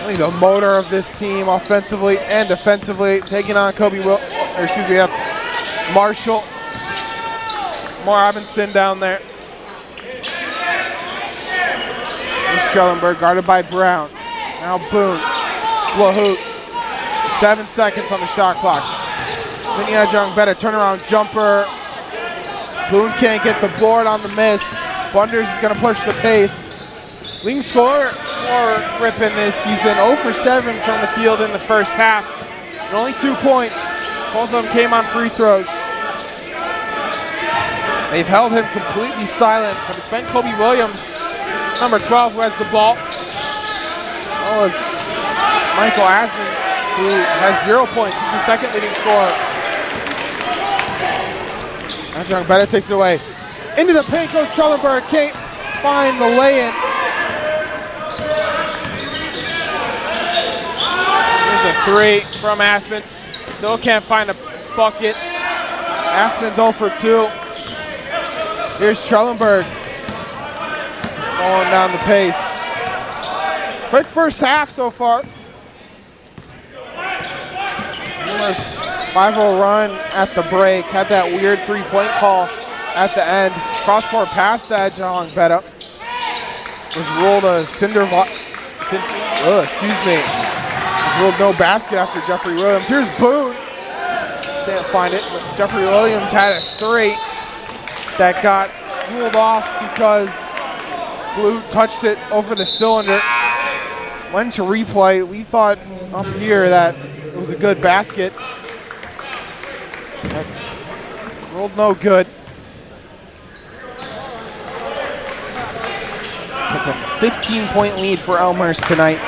Really the motor of this team offensively and defensively. Taking on that's Marshall. Robinson down there. Here's Trellenberg guarded by Brown. Now Boone. Blahout. 7 seconds on the shot clock. Vinny Adjung better turnaround jumper. Boone can't get the board on the miss. Bunders is going to push the pace. Leading scorer for Ripon this season, 0 for 7 from the field in the first half. And only 2 points. Both of them came on free throws. They've held him completely silent, but it's been Kobe Williams, number 12, who has the ball. Well as Michael Asman, who has 0 points. He's the second leading scorer. Adjung Betta takes it away. Into the paint goes Trellenberg, can't find the lay-in. There's a three from Asman. Still can't find a bucket. Asman's 0 for 2. Here's Trellenberg going down the pace. Quick first half so far. Almost 5-0 run at the break. Had that weird 3-point call at the end. Cross-court pass to Adjung Betta. Was ruled a was ruled no basket after Jeffrey Williams. Here's Boone. Can't find it, but Jeffrey Williams had a 3 that got ruled off because Blue touched it over the cylinder. Went to replay. We thought up here that it was a good basket. But ruled no good. It's a 15-point lead for Elmhurst tonight.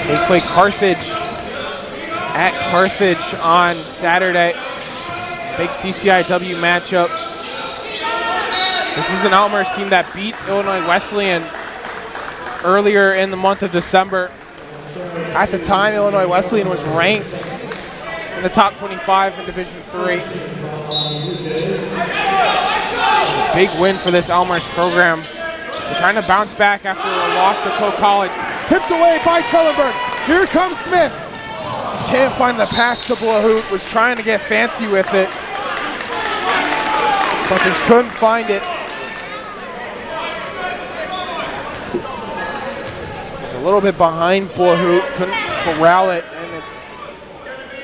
They play Carthage at Carthage on Saturday. Big CCIW matchup. This is an Elmhurst team that beat Illinois Wesleyan earlier in the month of December. At the time, Illinois Wesleyan was ranked in the top 25 in Division III. Big win for this Elmhurst program. They're trying to bounce back after a loss to Coe College. Tipped away by Trelleborg. Here comes Smith. Can't find the pass to Blahout. Was trying to get fancy with it, but just couldn't find it. It's a little bit behind Blahout. Couldn't corral it, and it's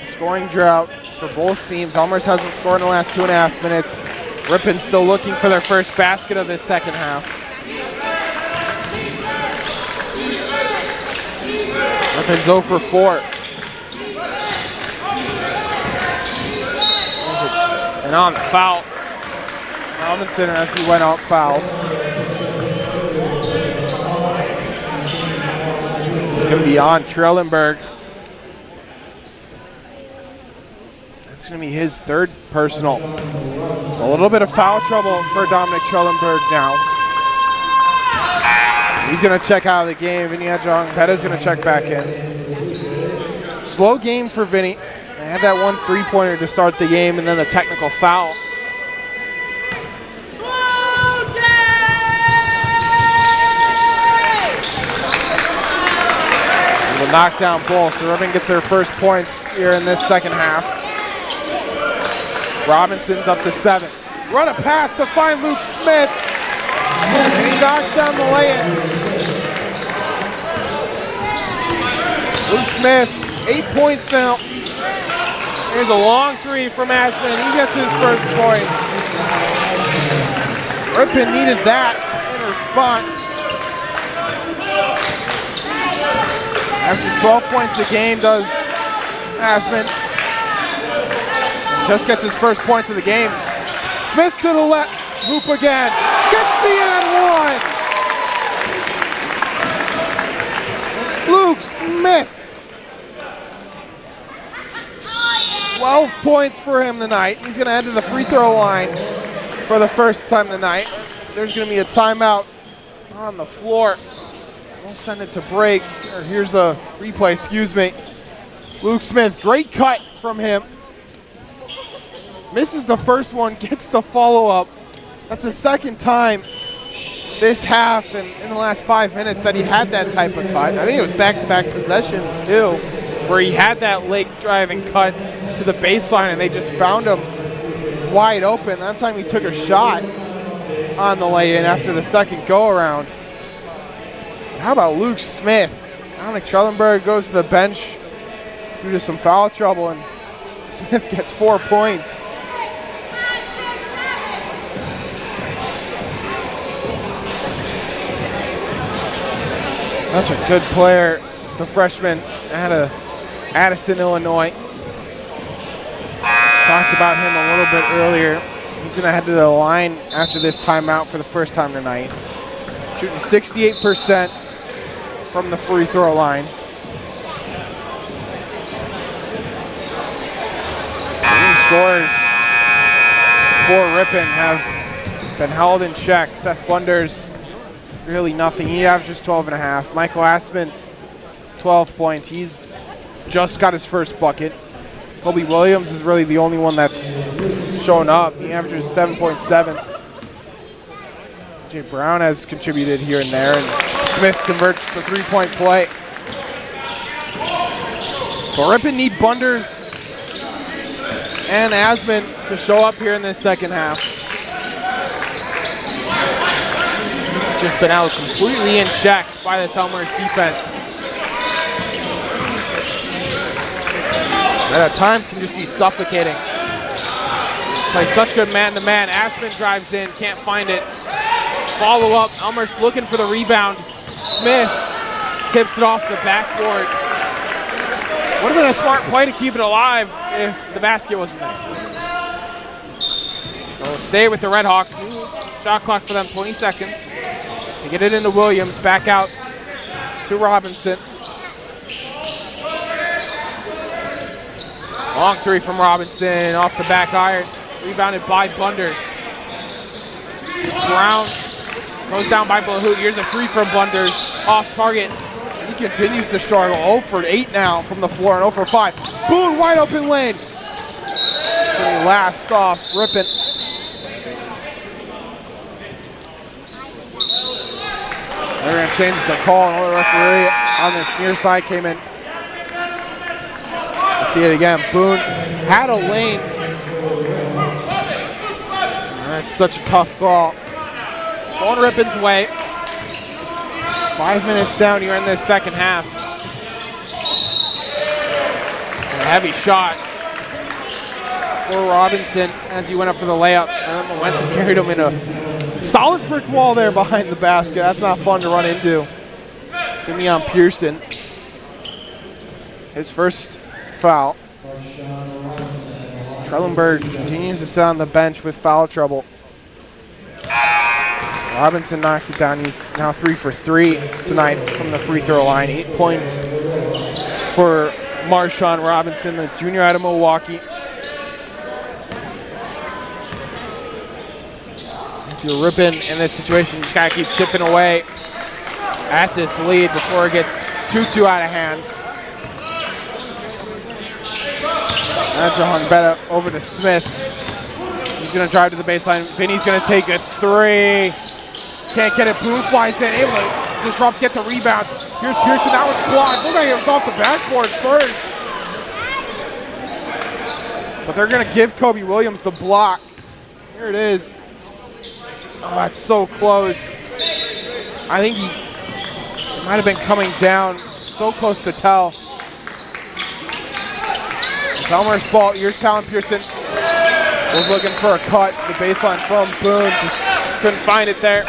a scoring drought for both teams. Elmhurst hasn't scored in the last 2.5 minutes. Ripon still looking for their first basket of this second half. Ripon's 0 for 4. And on the foul, Robinson, as he went out, fouled. This is going to be on Trelleborg. That's going to be his third personal. So a little bit of foul trouble for Dominic Trelleborg now. He's going to check out of the game. Vinny Adjong-Petta's going to check back in. Slow game for Vinny. They had that one three-pointer to start the game and then the technical foul. And the knockdown ball. So Ripon gets their first points here in this second half. Robinson's up to 7. Run a pass to find Luke Smith. And he knocks down the lay-in. Luke Smith, 8 points now. Here's a long three from Asman. He gets his first points. Ripon needed that in response. Averages 12 points a game does Asman. Just gets his first points of the game. Smith to the left, hoop again. Gets the and one. Luke Smith. 12 points for him tonight. He's going to head to the free throw line for the first time tonight. There's going to be a timeout on the floor. We'll send it to break. Or here's the replay, excuse me. Luke Smith, great cut from him. Misses the first one, gets the follow-up. That's the second time this half and in the last 5 minutes that he had that type of cut. I think it was back-to-back possessions too, where he had that leg driving cut to the baseline and they just found him wide open. That time he took a shot on the lay-in after the second go-around. How about Luke Smith? Dominic Trelleborg goes to the bench due to some foul trouble, and Smith gets 4 points. Such a good player, the freshman out of Addison, Illinois. Talked about him a little bit earlier. He's going to head to the line after this timeout for the first time tonight. Shooting 68% from the free throw line. Team scores for Ripon have been held in check. Seth Blunders, really nothing. He averages 12.5. Michael Asman, 12 points. He's just got his first bucket. Kobe Williams is really the only one that's shown up. He averages 7.7. Jay Brown has contributed here and there, and Smith converts the three-point play. But Ripon need Blunders and Asman to show up here in this second half. Just been out completely in check by this Elmhurst defense. That at times can just be suffocating. Play such good man-to-man. Asman drives in, can't find it. Follow up, Elmhurst looking for the rebound. Smith tips it off the backboard. Would have been a smart play to keep it alive if the basket wasn't there. They'll stay with the Red Hawks. New shot clock for them, 20 seconds. They get it into Williams, back out to Robinson. Long three from Robinson, off the back iron. Rebounded by Bunders. Brown goes down by Blahout. Here's a three from Bunders, off target. He continues to struggle. 0 for 8 now from the floor and 0 for 5. Boone, wide open lane. So he last off Ripon. They're going to change the call. Another referee on this near side came in. Let's see it again. Boone had a lane. That's such a tough call. Going Ripon's way. 5 minutes down here in this second half. And a heavy shot for Robinson as he went up for the layup. And momentum carried him in a solid brick wall there behind the basket. That's not fun to run into. Jimmy on Pearson. His first foul. Trellenberg continues to sit on the bench with foul trouble. Robinson knocks it down. He's now 3 for 3 tonight from the free throw line. 8 points for Marshawn Robinson, the junior out of Milwaukee. If you're Ripon in this situation, you just gotta keep chipping away at this lead before it gets too out of hand. John Betta over to Smith. He's gonna drive to the baseline. Vinny's gonna take a three. Can't get it. Boone flies in, able to disrupt, get the rebound. Here's Pearson. That one's blocked. Looked like it was off the backboard first. But they're going to give Kobe Williams the block. Here it is. Oh, that's so close. I think he might have been coming down. So close to tell. It's Elmhurst ball. Here's Talon Pearson. Was looking for a cut to the baseline from Boone. Just couldn't find it there.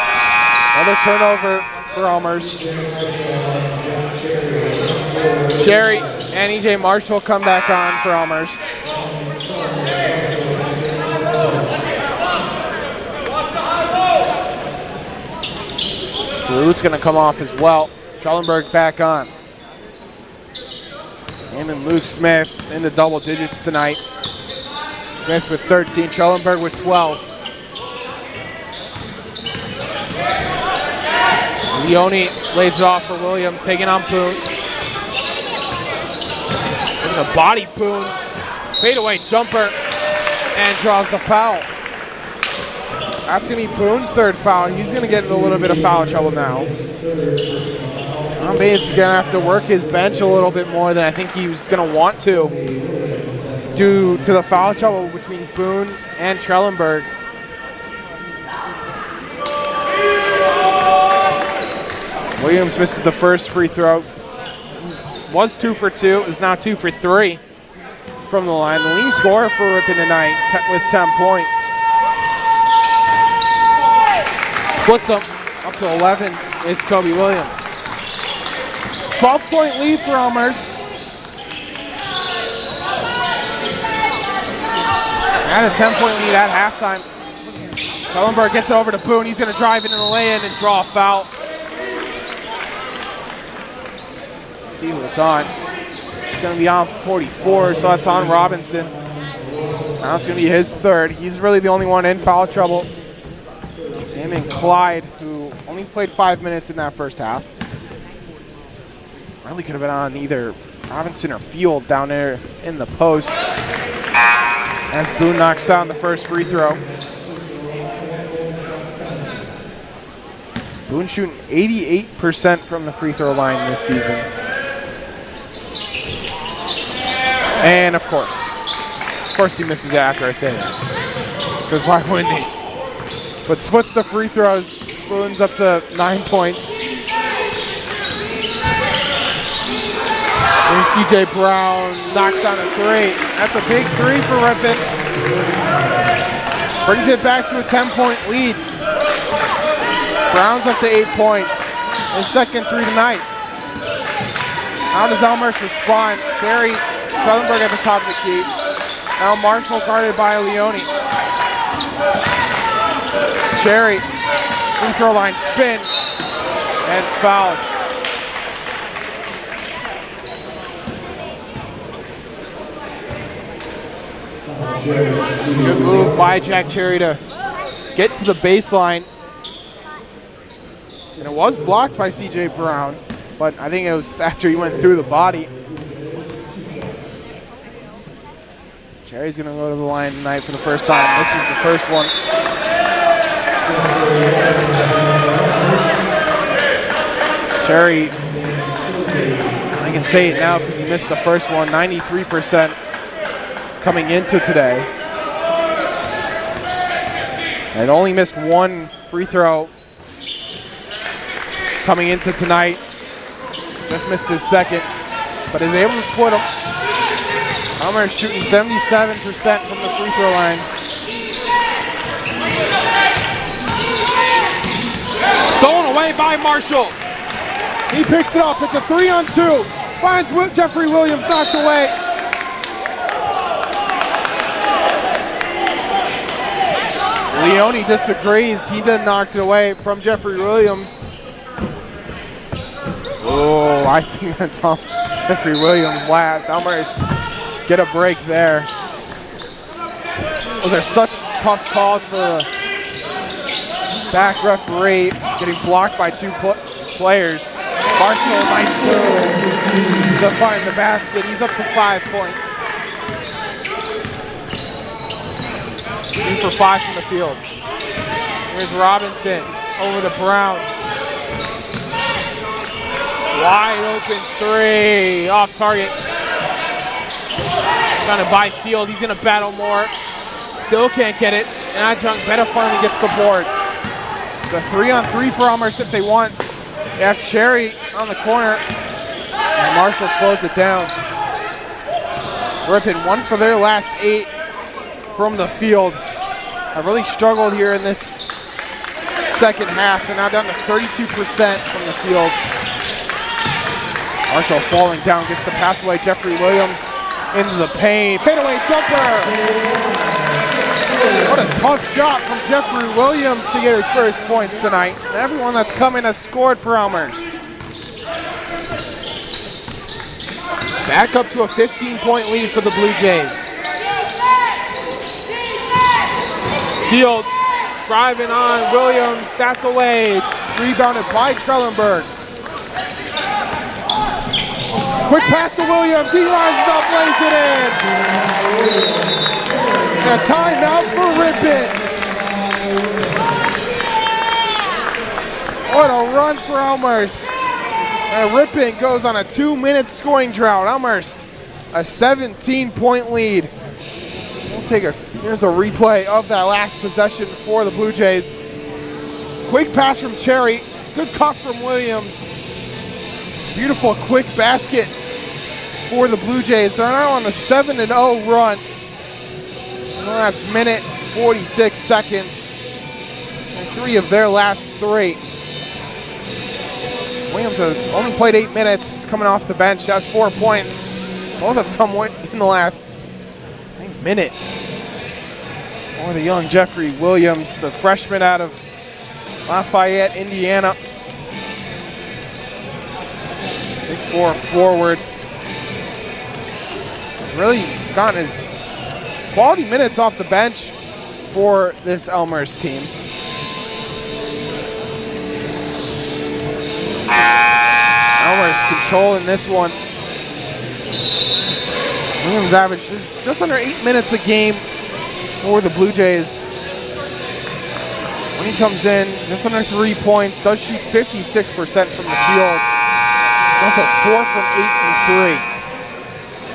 Another turnover for Elmhurst. Sherry and EJ Marshall come back on for Elmhurst. Blahout's going to come off as well. Trellenberg back on. Him and Luke Smith into double digits tonight. Smith with 13, Trellenberg with 12. Leone lays it off for Williams, taking on Boone. Looking to body Boone. Fadeaway jumper and draws the foul. That's going to be Boone's third foul. He's going to get in a little bit of foul trouble now. John Bates going to have to work his bench a little bit more than I think he was going to want to, due to the foul trouble between Boone and Trellenberg. Williams misses the first free throw. Was 2 for 2, is now 2 for 3 from the line. The leading scorer for Ripon tonight with 10 points. Splits them up to 11 is Kobe Williams. 12-point lead for Elmhurst. And a 10-point lead at halftime. Trellenberg gets it over to Boone. He's going to drive into the lay-in and draw a foul. See who it's on. It's going to be on 44, so that's on Robinson. Now it's going to be his third. He's really the only one in foul trouble. Him and Clyde, who only played 5 minutes in that first half. Really could have been on either Robinson or Field down there in the post. As Boone knocks down the first free throw. Boone shooting 88% from the free throw line this season. And of course he misses it after I say that. Because why wouldn't he? But splits the free throws. Boone's up to 9 points. There's CJ Brown, knocks down a three. That's a big three for Ripon. Brings it back to a 10-point lead. Brown's up to 8 points. His second three tonight. How does Elmhurst respond? Cherry, Trellenberg at the top of the key. Now Marshall guarded by Leone. Cherry, free throw line spin, and it's fouled. Good move by Jack Cherry to get to the baseline. And it was blocked by CJ Brown, but I think it was after he went through the body. Cherry's gonna go to the line tonight for the first time. This is the first one. Cherry, I can say it now because he missed the first one, 93% coming into today. And only missed one free throw coming into tonight. Just missed his second, but is able to split them. Elmhurst shooting 77% from the free throw line. Stolen away by Marshall. He picks it up. It's a 3-on-2. Finds Jeffrey Williams, knocked away. Leone disagrees. He then knocked it away from Jeffrey Williams. Oh, I think that's off Jeffrey Williams last. Elmhurst get a break there. Those are such tough calls for the back referee, getting blocked by two players. Marshall, nice move to find the basket. He's up to 5 points. 3 for 5 from the field. Here's Robinson over to Brown. Wide open 3, off target. Trying to buy field, he's gonna battle more. Still can't get it. And Adjunct Betta finally gets the board. The 3-on-3 for Elmhurst if they want. They have Cherry on the corner. And Marshall slows it down. Ripon 1 for their last 8 from the field. Have really struggled here in this second half. They're now down to 32% from the field. Marshall falling down, gets the pass away. Jeffrey Williams into the paint. Fadeaway jumper. What a tough shot from Jeffrey Williams to get his first points tonight. And everyone that's come in has scored for Elmhurst. Back up to a 15-point lead for the Blue Jays. Field driving on Williams. That's away. Rebounded by Trellenberg. Quick pass to Williams. He rises up, lays it in. And a timeout for Ripon. What a run for Elmhurst. And Ripon goes on a 2-minute scoring drought. Elmhurst, a 17-point lead. We'll take here's a replay of that last possession for the Blue Jays. Quick pass from Cherry. Good cut from Williams. Beautiful quick basket for the Blue Jays. They're now on a 7-0 run. In the last minute, 46 seconds. And 3 of their last 3. Williams has only played 8 minutes coming off the bench. Has 4 points. Both have come in the last minute. For the young Jeffrey Williams, the freshman out of Lafayette, Indiana. 6'4" forward. He's really gotten his quality minutes off the bench for this Elmhurst team. Elmhurst controlling this one. Williams averages just under 8 minutes a game for the Blue Jays. When he comes in, just under 3 points, does shoot 56% from the field. Also 4 from 8 from 3.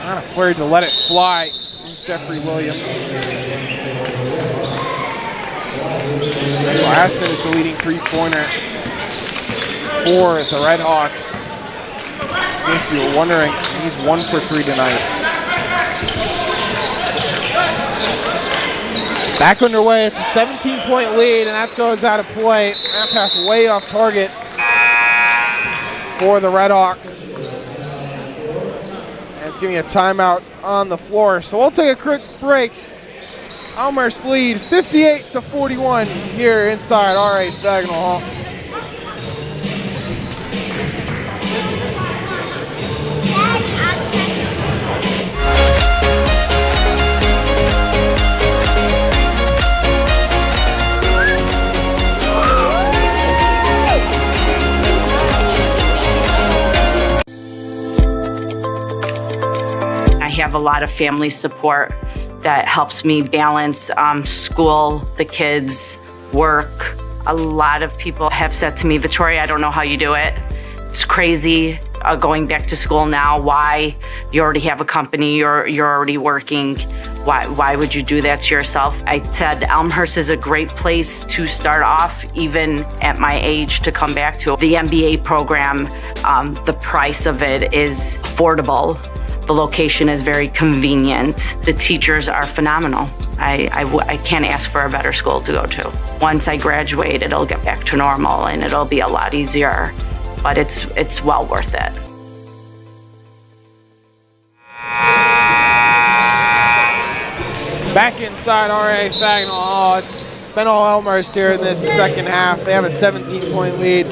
Not afraid to let it fly. Here's Jeffrey Williams. Glassman is the leading 3-pointer for the Red Hawks. In case you were wondering, he's 1 for 3 tonight. Back underway, it's a 17-point lead, and that goes out of play. That pass way off target for the Red Hawks. And it's giving a timeout on the floor. So we'll take a quick break. Elmhurst lead 58-41 here inside R8 Bagnall Hall. have a lot of family support that helps me balance school, the kids, work. A lot of people have said to me, Victoria, I don't know how you do it. It's crazy going back to school now. Why? You already have a company, you're already working. Why would you do that to yourself? I said Elmhurst is a great place to start off, even at my age, to come back to. The MBA program, the price of it is affordable. The location is very convenient. The teachers are phenomenal. I can't ask for a better school to go to. Once I graduate, it'll get back to normal and it'll be a lot easier, but it's well worth it. Back inside RA Fagnall. Oh, it's been all Elmhurst here in this second half. They have a 17-point lead.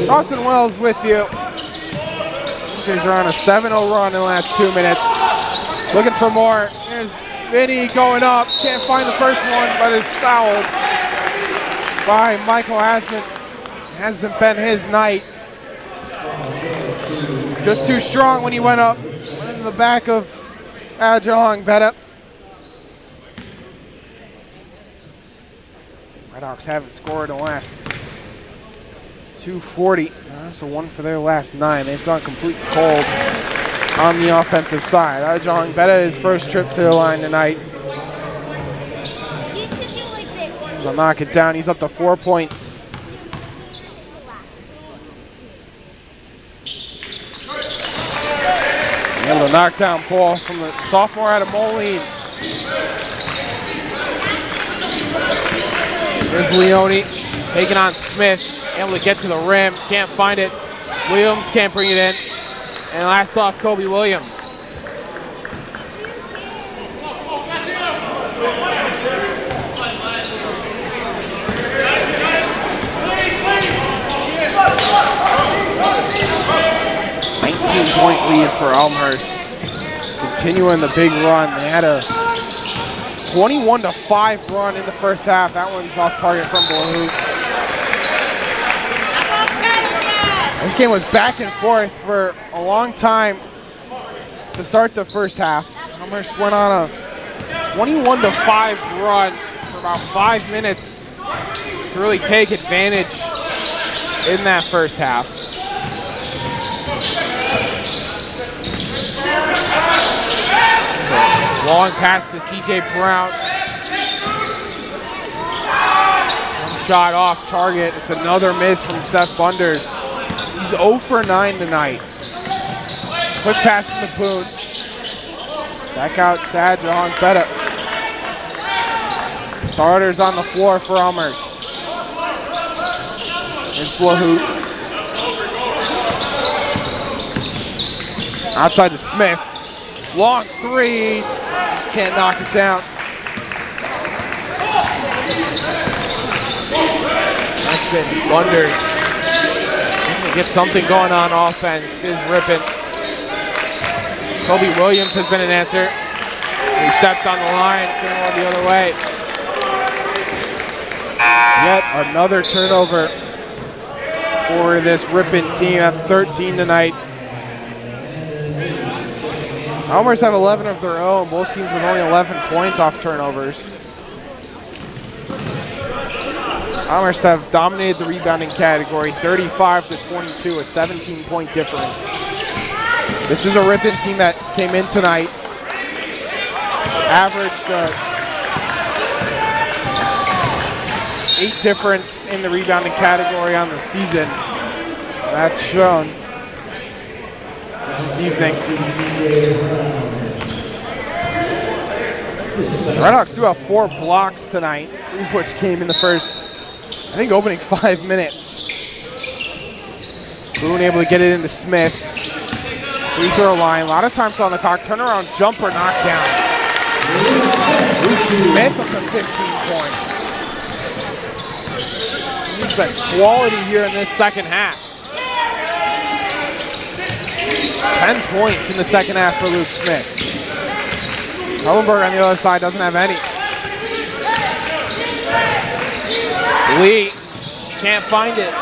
Dawson Wells with you. Rangers are on a 7-0 run in the last 2 minutes. Looking for more. There's Vinny going up. Can't find the first one, but is fouled by Michael Hasman. Hasn't been his night. Just too strong when he went up. Went in the back of Adjong Betta. Redhawks haven't scored in the last 2:40. So one for their last 9. They've gone complete cold on the offensive side. Ajong Betta, his first trip to the line tonight. He'll knock it down. He's up to 4 points. Able to knock down ball from the sophomore out of Moline. There's Leone taking on Smith. Able to get to the rim. Can't find it. Williams can't bring it in. And last off, Kobe Williams. Point lead for Elmhurst. Continuing the big run. They had a 21-5 run in the first half. That one's off target from Blue. This game was back and forth for a long time to start the first half. Elmhurst went on a 21-5 run for about 5 minutes to really take advantage in that first half. Long pass to C.J. Brown. One shot off target. It's another miss from Seth Bunders. He's 0 for 9 tonight. Quick pass to Boone. Back out to Adjong Betta. Starters on the floor for Elmhurst. Here's Blahoot. Outside to Smith. Long three. Just can't knock it down. Espin Bunders. Get something going on offense is Ripon. Kobe Williams has been an answer. He stepped on the line, it's going to go the other way. Yet another turnover for this Ripon team. That's 13 tonight. Elmhurst have 11 of their own, both teams with only 11 points off turnovers. Elmhurst have dominated the rebounding category, 35-22, a 17-point difference. This is a Ripon team that came in tonight, averaged 8 difference in the rebounding category on the season. That's shown this evening. Redhawks do have 4 blocks tonight, 3 of which came in the first, I think, opening 5 minutes. Boone able to get it into Smith. Free throw line, a lot of times on the clock. Turnaround jumper knockdown. Luke Smith up to 15 points. He's been quality here in this second half. 10 points in the second half for Luke Smith. Hellenberg on the other side doesn't have any. Lee can't find it.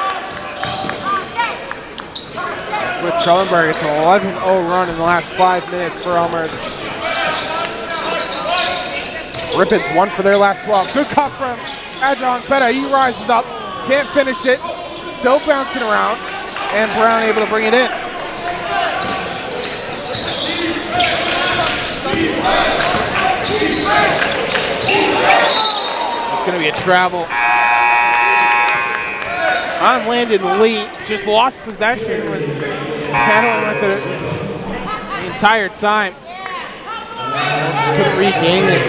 With Trellenberg, it's an 11-0 run in the last 5 minutes for Elmhurst. Ripon's 1 for their last 12. Good cut from Adjunct Betta. He rises up, can't finish it, still bouncing around, and Brown able to bring it in. It's going to be a travel on Landon Lee. Just lost possession, was paddling with it the entire time. Just couldn't regain it.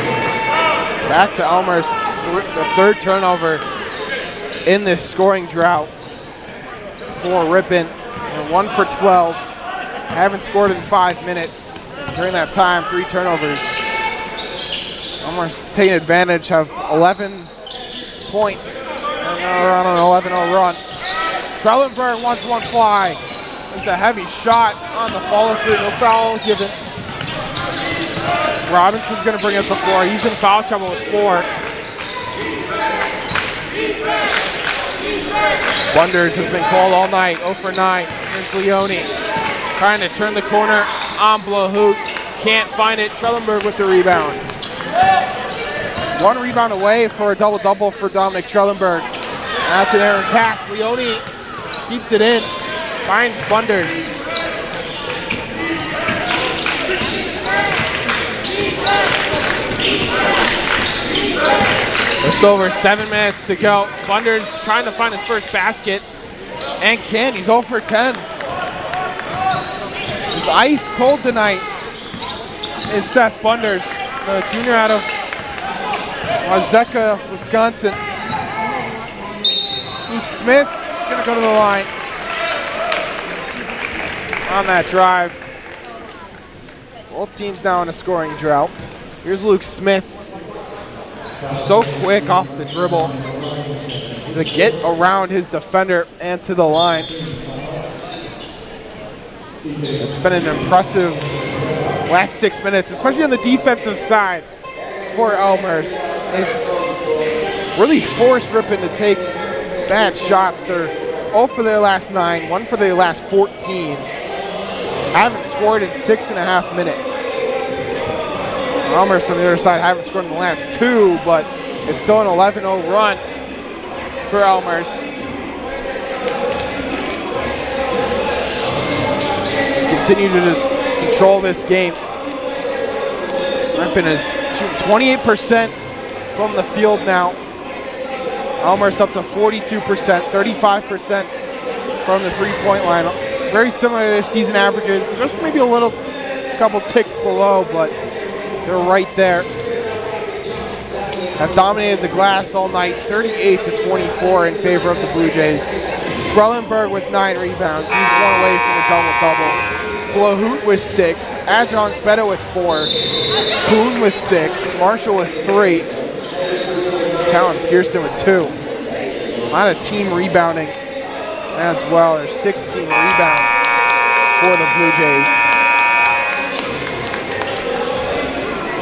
Back to Elmhurst, the third turnover in this scoring drought for Ripon. And 1 for 12. Haven't scored in 5 minutes. During that time, 3 turnovers. Elmhurst taking advantage of 11 points. And they're on an 11-0 run. Trellenberg wants one fly. It's a heavy shot on the follow through. No foul given. Robinson's going to bring up the floor. He's in foul trouble with 4. Wonders has been called all night. 0 for 9. Here's Leone trying to turn the corner on Blahout. Can't find it. Trellenberg with the rebound. 1 rebound away for a double-double for Dominic Trellenberg. That's an errant pass. Leone keeps it in. Finds Bunders. Just over 7 minutes to go. Bunders trying to find his first basket. And can. He's 0 for 10. It's ice cold tonight is Seth Bunders, the junior out of Wazeca, Wisconsin. Luke Smith gonna go to the line on that drive. Both teams now in a scoring drought. Here's Luke Smith. So quick off the dribble to get around his defender and to the line. It's been an impressive last 6 minutes, especially on the defensive side for Elmhurst. They've really forced Ripon to take bad shots. They're 0 for their last 9, 1 for their last 14. Haven't scored in 6.5 minutes. Elmhurst on the other side haven't scored in the last 2, but it's still an 11-0 run for Elmhurst. Continue to just control this game. Ripon is shooting 28% from the field now. Elmhurst up to 42%, 35% from the three-point line. Very similar to their season averages, just maybe a couple ticks below, but they're right there. Have dominated the glass all night, 38-24 in favor of the Blue Jays. Trellenberg with 9 rebounds. He's 1 away from the double-double. Blahout with 6, Adjunct Betta with 4, Boone with 6, Marshall with 3, Talon Pearson with 2. A lot of team rebounding as well. There's 16 rebounds for the Blue Jays.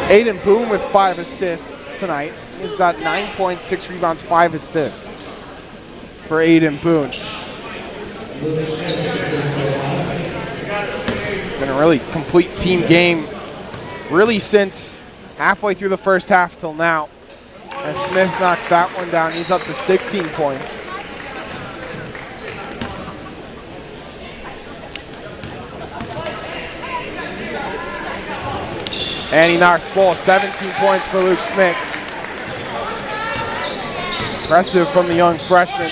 Aiden Boone with 5 assists tonight. He's got 9 points, 6 rebounds, 5 assists for Aiden Boone. Been a really complete team game, really since halfway through the first half till now. As Smith knocks that one down, he's up to 16 points. And he knocks ball, 17 points for Luke Smith. Impressive from the young freshman.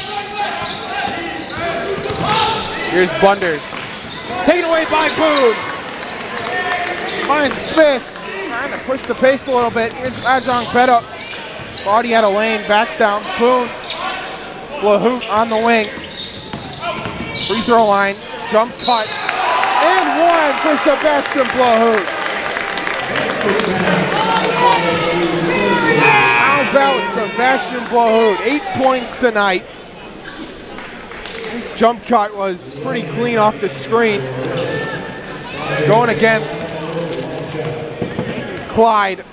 Here's Bunders. Taken away by Boone. Finds Smith. Trying to push the pace a little bit. Here's Adjunct Betta. Body out of lane. Backs down. Boone. Blahout on the wing. Free throw line. Jump cut. And 1 for Sebastian Blahout. How about Sebastian Blahout? 8 points tonight. His jump cut was pretty clean off the screen. Going against Clyde.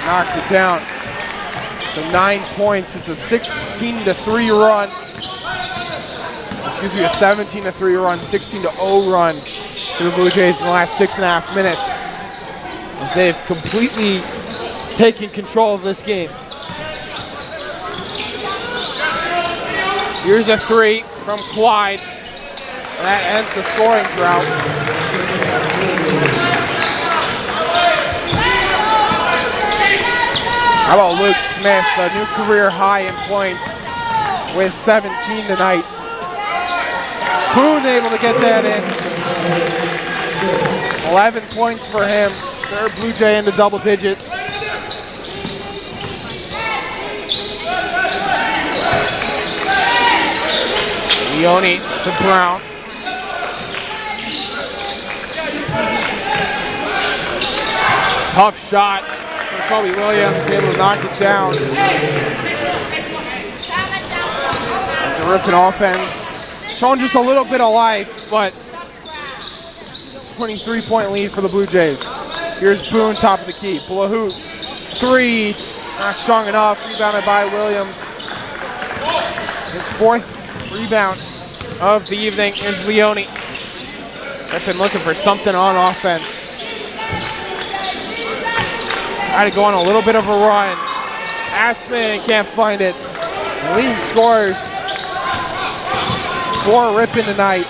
Knocks it down. So 9 points. It's a 16-3 run. Excuse me, a 17-3 run, 16-0 run for the Blue Jays in the last 6.5 minutes. as they've completely taken control of this game. Here's a three from Clyde. And that ends the scoring drought. How about Luke Smith, a new career high in points with 17 tonight. Boone able to get that in. 11 points for him. Third Blue Jay into double digits. Leone to Brown. Tough shot for Kobe Williams, able to knock it down. As the Ripon offense showing just a little bit of life, but 23-point lead for the Blue Jays. Here's Boone, top of the key. Pull a hoop. Three, not strong enough. Rebounded by Williams. His fourth rebound of the evening is Leone. Ripon looking for something on offense. Try to go on a little bit of a run. Asman can't find it. The leading scorers for Ripon tonight.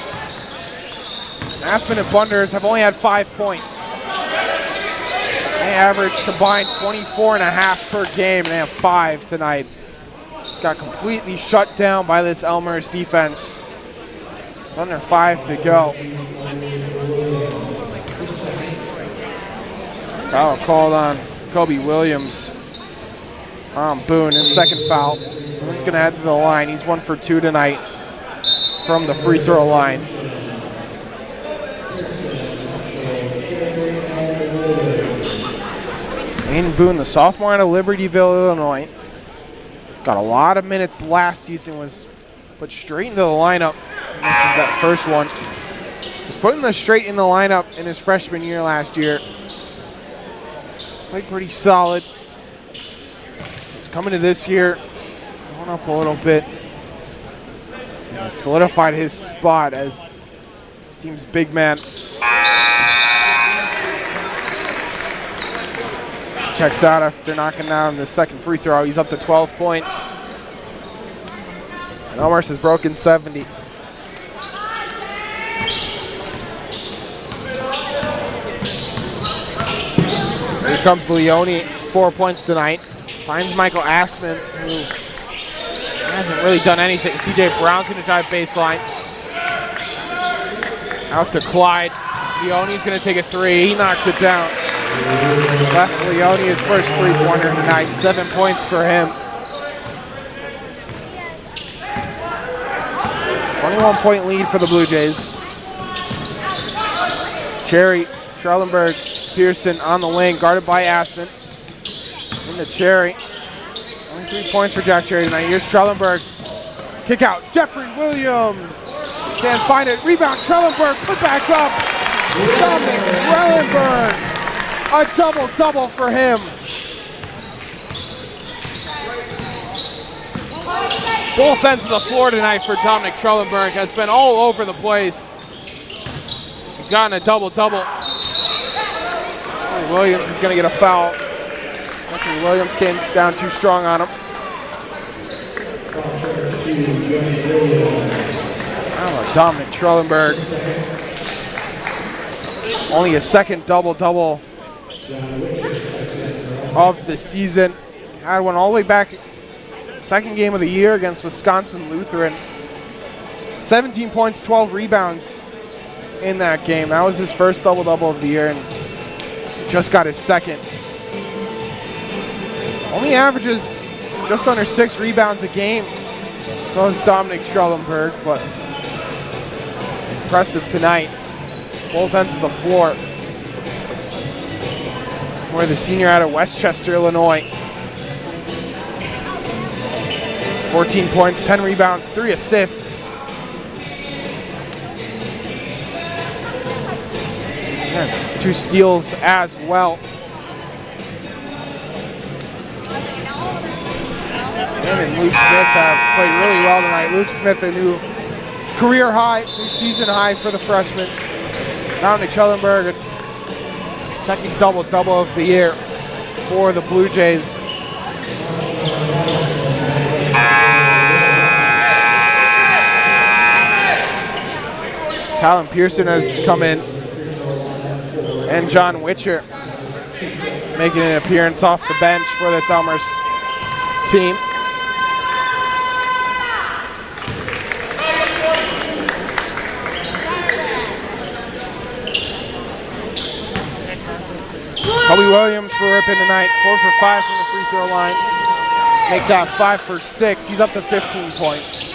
Asman and Bunders have only had 5 points. They average combined 24.5 per game. They have 5 tonight. Got completely shut down by this Elmhurst defense. It's under 5 to go. Foul called on Kobe Williams. Boone, his second foul. Boone's gonna head to the line. He's 1 for 2 tonight from the free throw line. Aiden Boone, the sophomore out of Libertyville, Illinois. Got a lot of minutes last season, was put straight into the lineup. This is that first one. Was putting this straight in the lineup in his freshman year last year. Played pretty solid. He's coming to this year, going up a little bit. And solidified his spot as his team's big man. Checks out after knocking down the second free throw. He's up to 12 points. And Elmhurst has broken 70. Here comes Leone, 4 points tonight. Finds Michael Asman, who hasn't really done anything. CJ Brown's gonna drive baseline. Out to Clyde. Leone's gonna take a three. He knocks it down. Left Leone his first three-pointer tonight. 7 points for him. 21-point lead for the Blue Jays. Cherry, Trellenberg, Pearson on the wing, guarded by Asman. Into Cherry. Only 3 points for Jack Cherry tonight. Here's Trellenberg. Kick out. Jeffrey Williams. Can't find it. Rebound. Trellenberg. Put back up. Dominic Trellenberg. A double-double for him. Both ends of the floor tonight for Dominic Trellenberg. Has been all over the place. He's gotten a double-double. Williams is going to get a foul. Jeffrey Williams came down too strong on him. Oh, Dominic Trellenberg. Only his second double-double of the season. Had one all the way back, second game of the year against Wisconsin Lutheran. 17 points, 12 rebounds in that game. That was his first double-double of the year, and just got his second. Only averages just under 6 rebounds a game. Does Dominic Trellenberg, but impressive tonight. Both ends of the floor. For the senior out of Westchester, Illinois. 14 points, 10 rebounds, 3 assists. Yes, 2 steals as well. Him and Luke Smith have played really well tonight. Luke Smith, a new career high, new season high for the freshman. Dominic Trellenberg, Second double-double of the year for the Blue Jays. Talon Pearson has come in, and John Witcher making an appearance off the bench for this Elmhurst team. Kobe Williams for Ripon tonight, 4 for 5 from the free throw line. Make that 5 for 6. He's up to 15 points.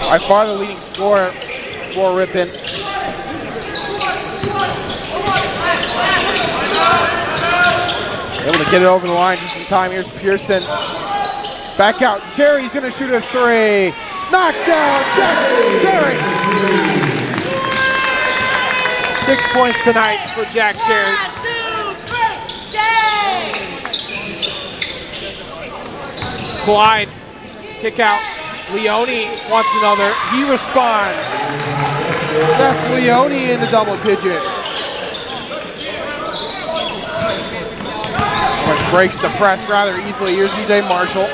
By far the leading scorer for Ripon. Able to get it over the line just in time. Here's Pearson. Back out. Jerry's going to shoot a 3. Knocked down. Jack Sherry. 6 points tonight for Jack Sherry. Clyde. Kick out. Leone wants another. He responds. Seth Leone into double digits. Which breaks the press rather easily. Here's EJ Marshall.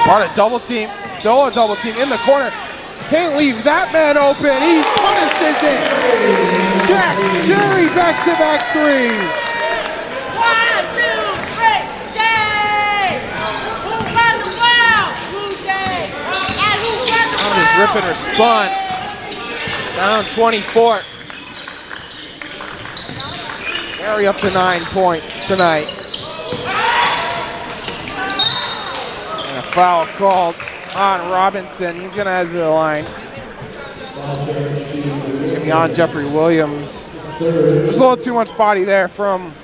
Part of double team. Still a double team in the corner. Can't leave that man open. He punishes it. Jack Sherry back-to-back threes. 1, 2, 3, Jays! Who got the ball? Blue Jays. And who got the ball? Just rip and respond. Down 24. Sherry up to 9 points tonight. And a foul called on Robinson. He's going to head to the line. On Jeffrey Williams. There's a little too much body there from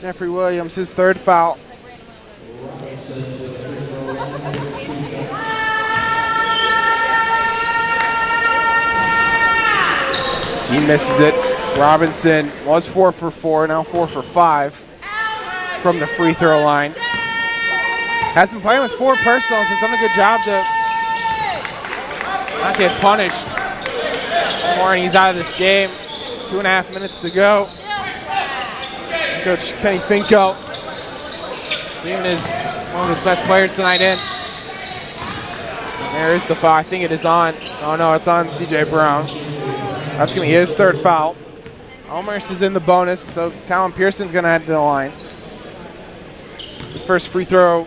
Jeffrey Williams. His third foul. He misses it. Robinson was 4 for 4, now 4 for 5 from the free throw line. Has been playing with 4 personals. Has done a good job to not get punished. Warren, he's out of this game. 2.5 minutes to go. Coach Kenny Finko, seeing as one of his best players tonight in. There is the foul. I think it is on. Oh no, it's on CJ Brown. That's going to be his third foul. Elmhurst is in the bonus, so Talon Pearson's going to head to the line. His first free throw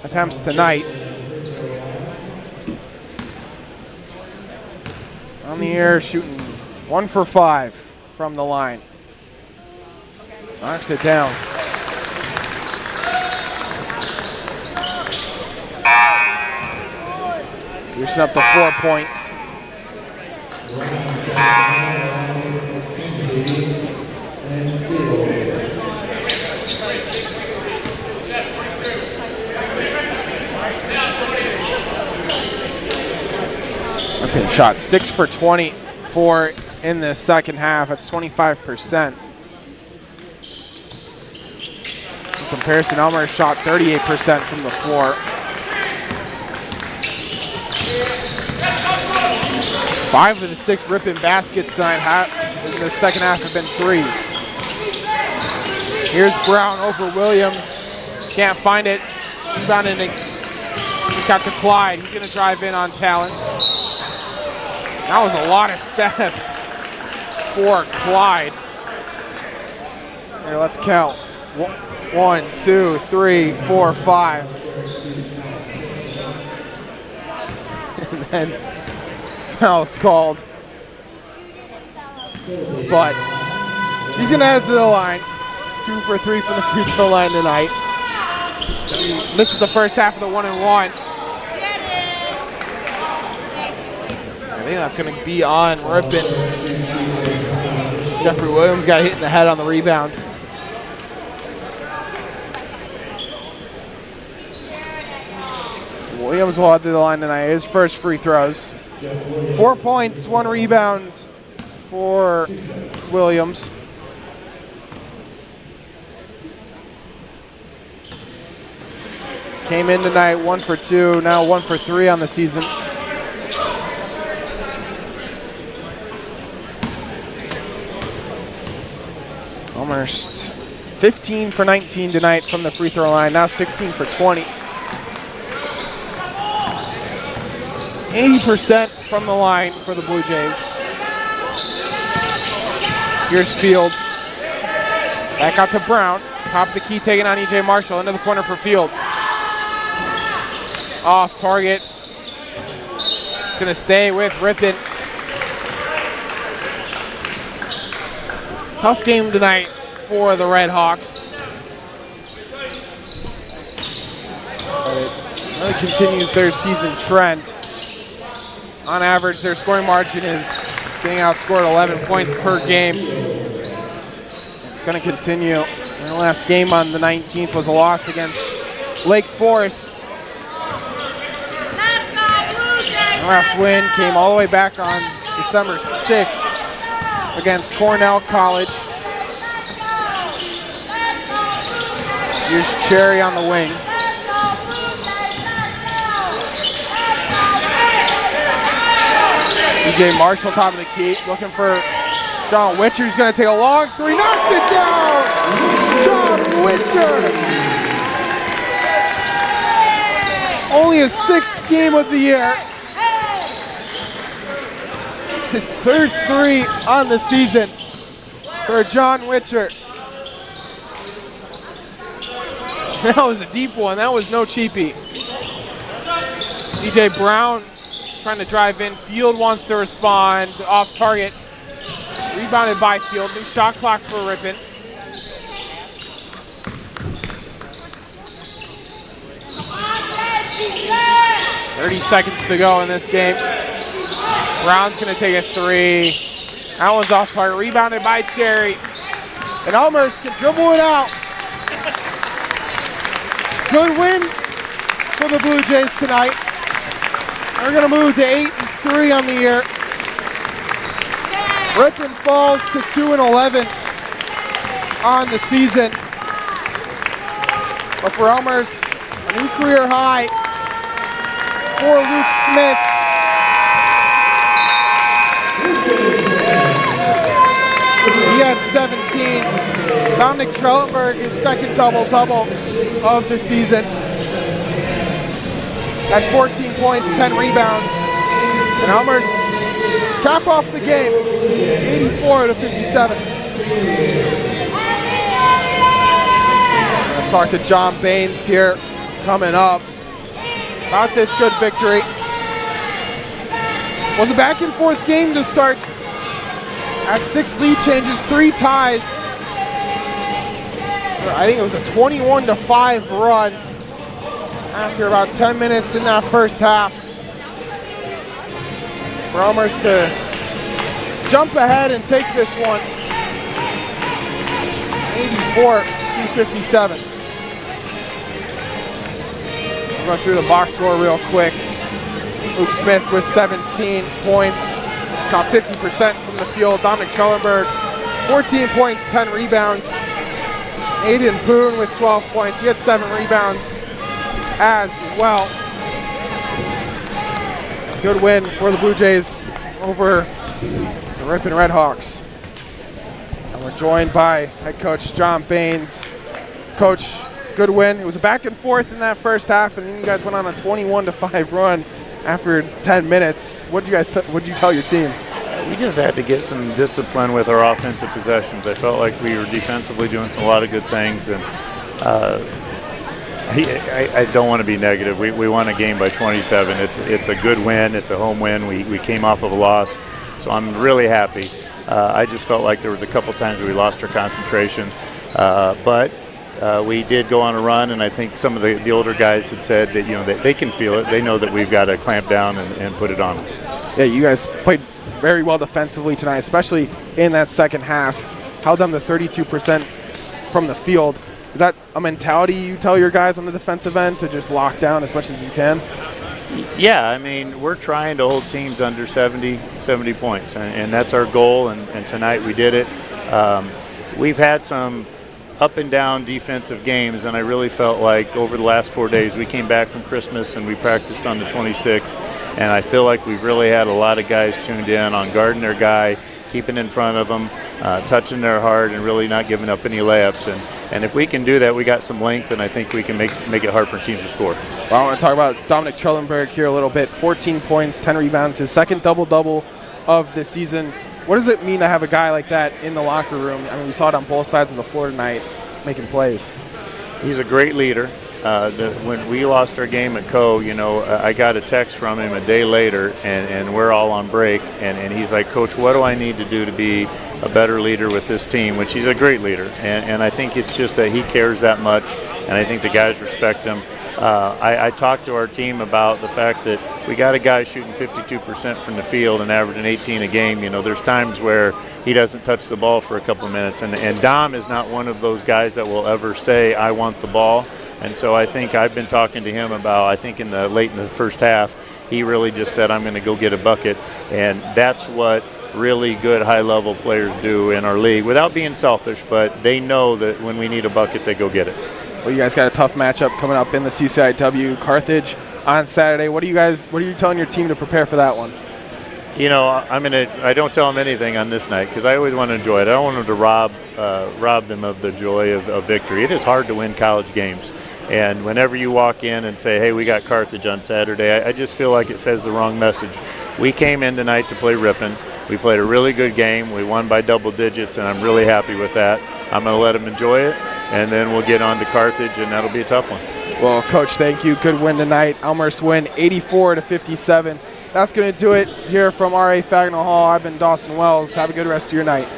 attempts tonight. On the air, shooting 1 for 5 from the line. Knocks it down. Pearson up to 4 points. Ripon shot 6 for 24 in the second half. That's 25%. In comparison, Elmhurst shot 38% from the floor. 5 of the 6 Ripon baskets tonight in the second half have been threes. Here's Brown over Williams. Can't find it. Rebounded and got to Clyde. He's going to drive in on Talon. That was a lot of steps for Clyde. Here, let's count. 1, 2, 3, 4, 5. And then foul's called. But he's going to head to the line. 2 for 3 from the free throw line tonight. He misses the first half of the 1-and-1. I think that's going to be on Ripon. Jeffrey Williams got hit in the head on the rebound. Williams will head to the line tonight. His first free throws. 4 points, 1 rebound for Williams. Came in tonight 1 for 2, now 1 for 3 on the season. Elmhurst 15 for 19 tonight from the free throw line, now 16 for 20. 80% from the line for the Blue Jays. Here's Field. Back out to Brown. Top of the key taken on E.J. Marshall. Into the corner for Field. Off target. It's going to stay with Ripon. Tough game tonight for the Red Hawks. But it really continues their season trend. On average, their scoring margin is getting outscored 11 points per game. It's going to continue. Their last game on the 19th was a loss against Lake Forest. The last win came all the way back on December 6th against Cornell College. Here's Cherry on the wing. E.J. Marshall, top of the key, looking for John Witcher. He's going to take a long three, knocks it down! John Witcher! Only his 6th game of the year. His 3rd three on the season for John Witcher. That was a deep one. That was no cheapie. C.J. Brown trying to drive in. Field wants to respond. Off target. Rebounded by Field. New shot clock for Ripon. .30 seconds to go in this game. Brown's going to take a three. That one's off target. Rebounded by Cherry. And Elmhurst can dribble it out. Good win for the Blue Jays tonight. They're going to move to 8-3 on the year. Ripon falls to 2-11 on the season. But for Elmhurst, a new career high for Luke Smith. He had 17. Dominic Trellenberg, his second double-double of the season. At 14 points, 10 rebounds. And Elmhurst cap off the game, 84-57. I'm going to talk to John Baines here coming up about this good victory. It was a back and forth game to start. At 6 lead changes, 3 ties. I think it was a 21-5 run after about 10 minutes in that first half. For Elmhurst to jump ahead and take this one. 84-57. We'll go through the box score real quick. Luke Smith with 17 points. Shot 50% from the field. Dominic Trellenberg, 14 points, 10 rebounds. Aiden Boone with 12 points. He had 7 rebounds as well. Good win for the Blue Jays over the Ripon Red Hawks. And we're joined by head coach John Baines. Coach, good win. It was a back and forth in that first half, and then you guys went on a 21-5 run after 10 minutes. What did you tell your team? We just had to get some discipline with our offensive possessions. I felt like we were defensively doing a lot of good things, and I don't want to be negative. We won a game by 27. It's a good win. It's a home win. We came off of a loss, so I'm really happy. I just felt like there was a couple times where we lost our concentration, but we did go on a run, and I think some of the older guys had said that that they can feel it. They know that we've got to clamp down and put it on them. Yeah, you guys played very well defensively tonight, especially in that second half. Held them to 32% from the field. Is that a mentality you tell your guys on the defensive end to just lock down as much as you can? Yeah, I mean, we're trying to hold teams under 70 points, and that's our goal, and tonight we did it. We've had some up and down defensive games, and I really felt like over the last 4 days we came back from Christmas and we practiced on the 26th, and I feel like we've really had a lot of guys tuned in on guarding their guy, keeping in front of them, touching their heart and really not giving up any layups. And if we can do that, we got some length, and I think we can make it hard for teams to score. Well, I want to talk about Dominic Trellenberg here a little bit. 14 points, 10 rebounds, his second double-double of the season. What does it mean to have a guy like that in the locker room? I mean, we saw it on both sides of the floor tonight, making plays. He's a great leader. When we lost our game at Co, I got a text from him a day later, and we're all on break, and he's like, Coach, what do I need to do to be a better leader with this team? Which he's a great leader, and I think it's just that he cares that much, and I think the guys respect him. I talked to our team about the fact that we got a guy shooting 52% from the field and averaging 18 a game. There's times where he doesn't touch the ball for a couple of minutes, and Dom is not one of those guys that will ever say, I want the ball. And so I think I've been talking to him about, I think late in the first half, he really just said, I'm going to go get a bucket. And that's what really good high-level players do in our league, without being selfish, but they know that when we need a bucket, they go get it. Well, you guys got a tough matchup coming up in the CCIW, Carthage on Saturday. What are you telling your team to prepare for that one? I don't tell them anything on this night because I always want to enjoy it. I don't want them to rob them of the joy of victory. It is hard to win college games. And whenever you walk in and say, hey, we got Carthage on Saturday, I just feel like it says the wrong message. We came in tonight to play Ripon. We played a really good game. We won by double digits, and I'm really happy with that. I'm going to let them enjoy it, and then we'll get on to Carthage, and that'll be a tough one. Well, Coach, thank you. Good win tonight. Elmhurst win 84-57. That's going to do it here from RA Fagnall Hall. I've been Dawson Wells. Have a good rest of your night.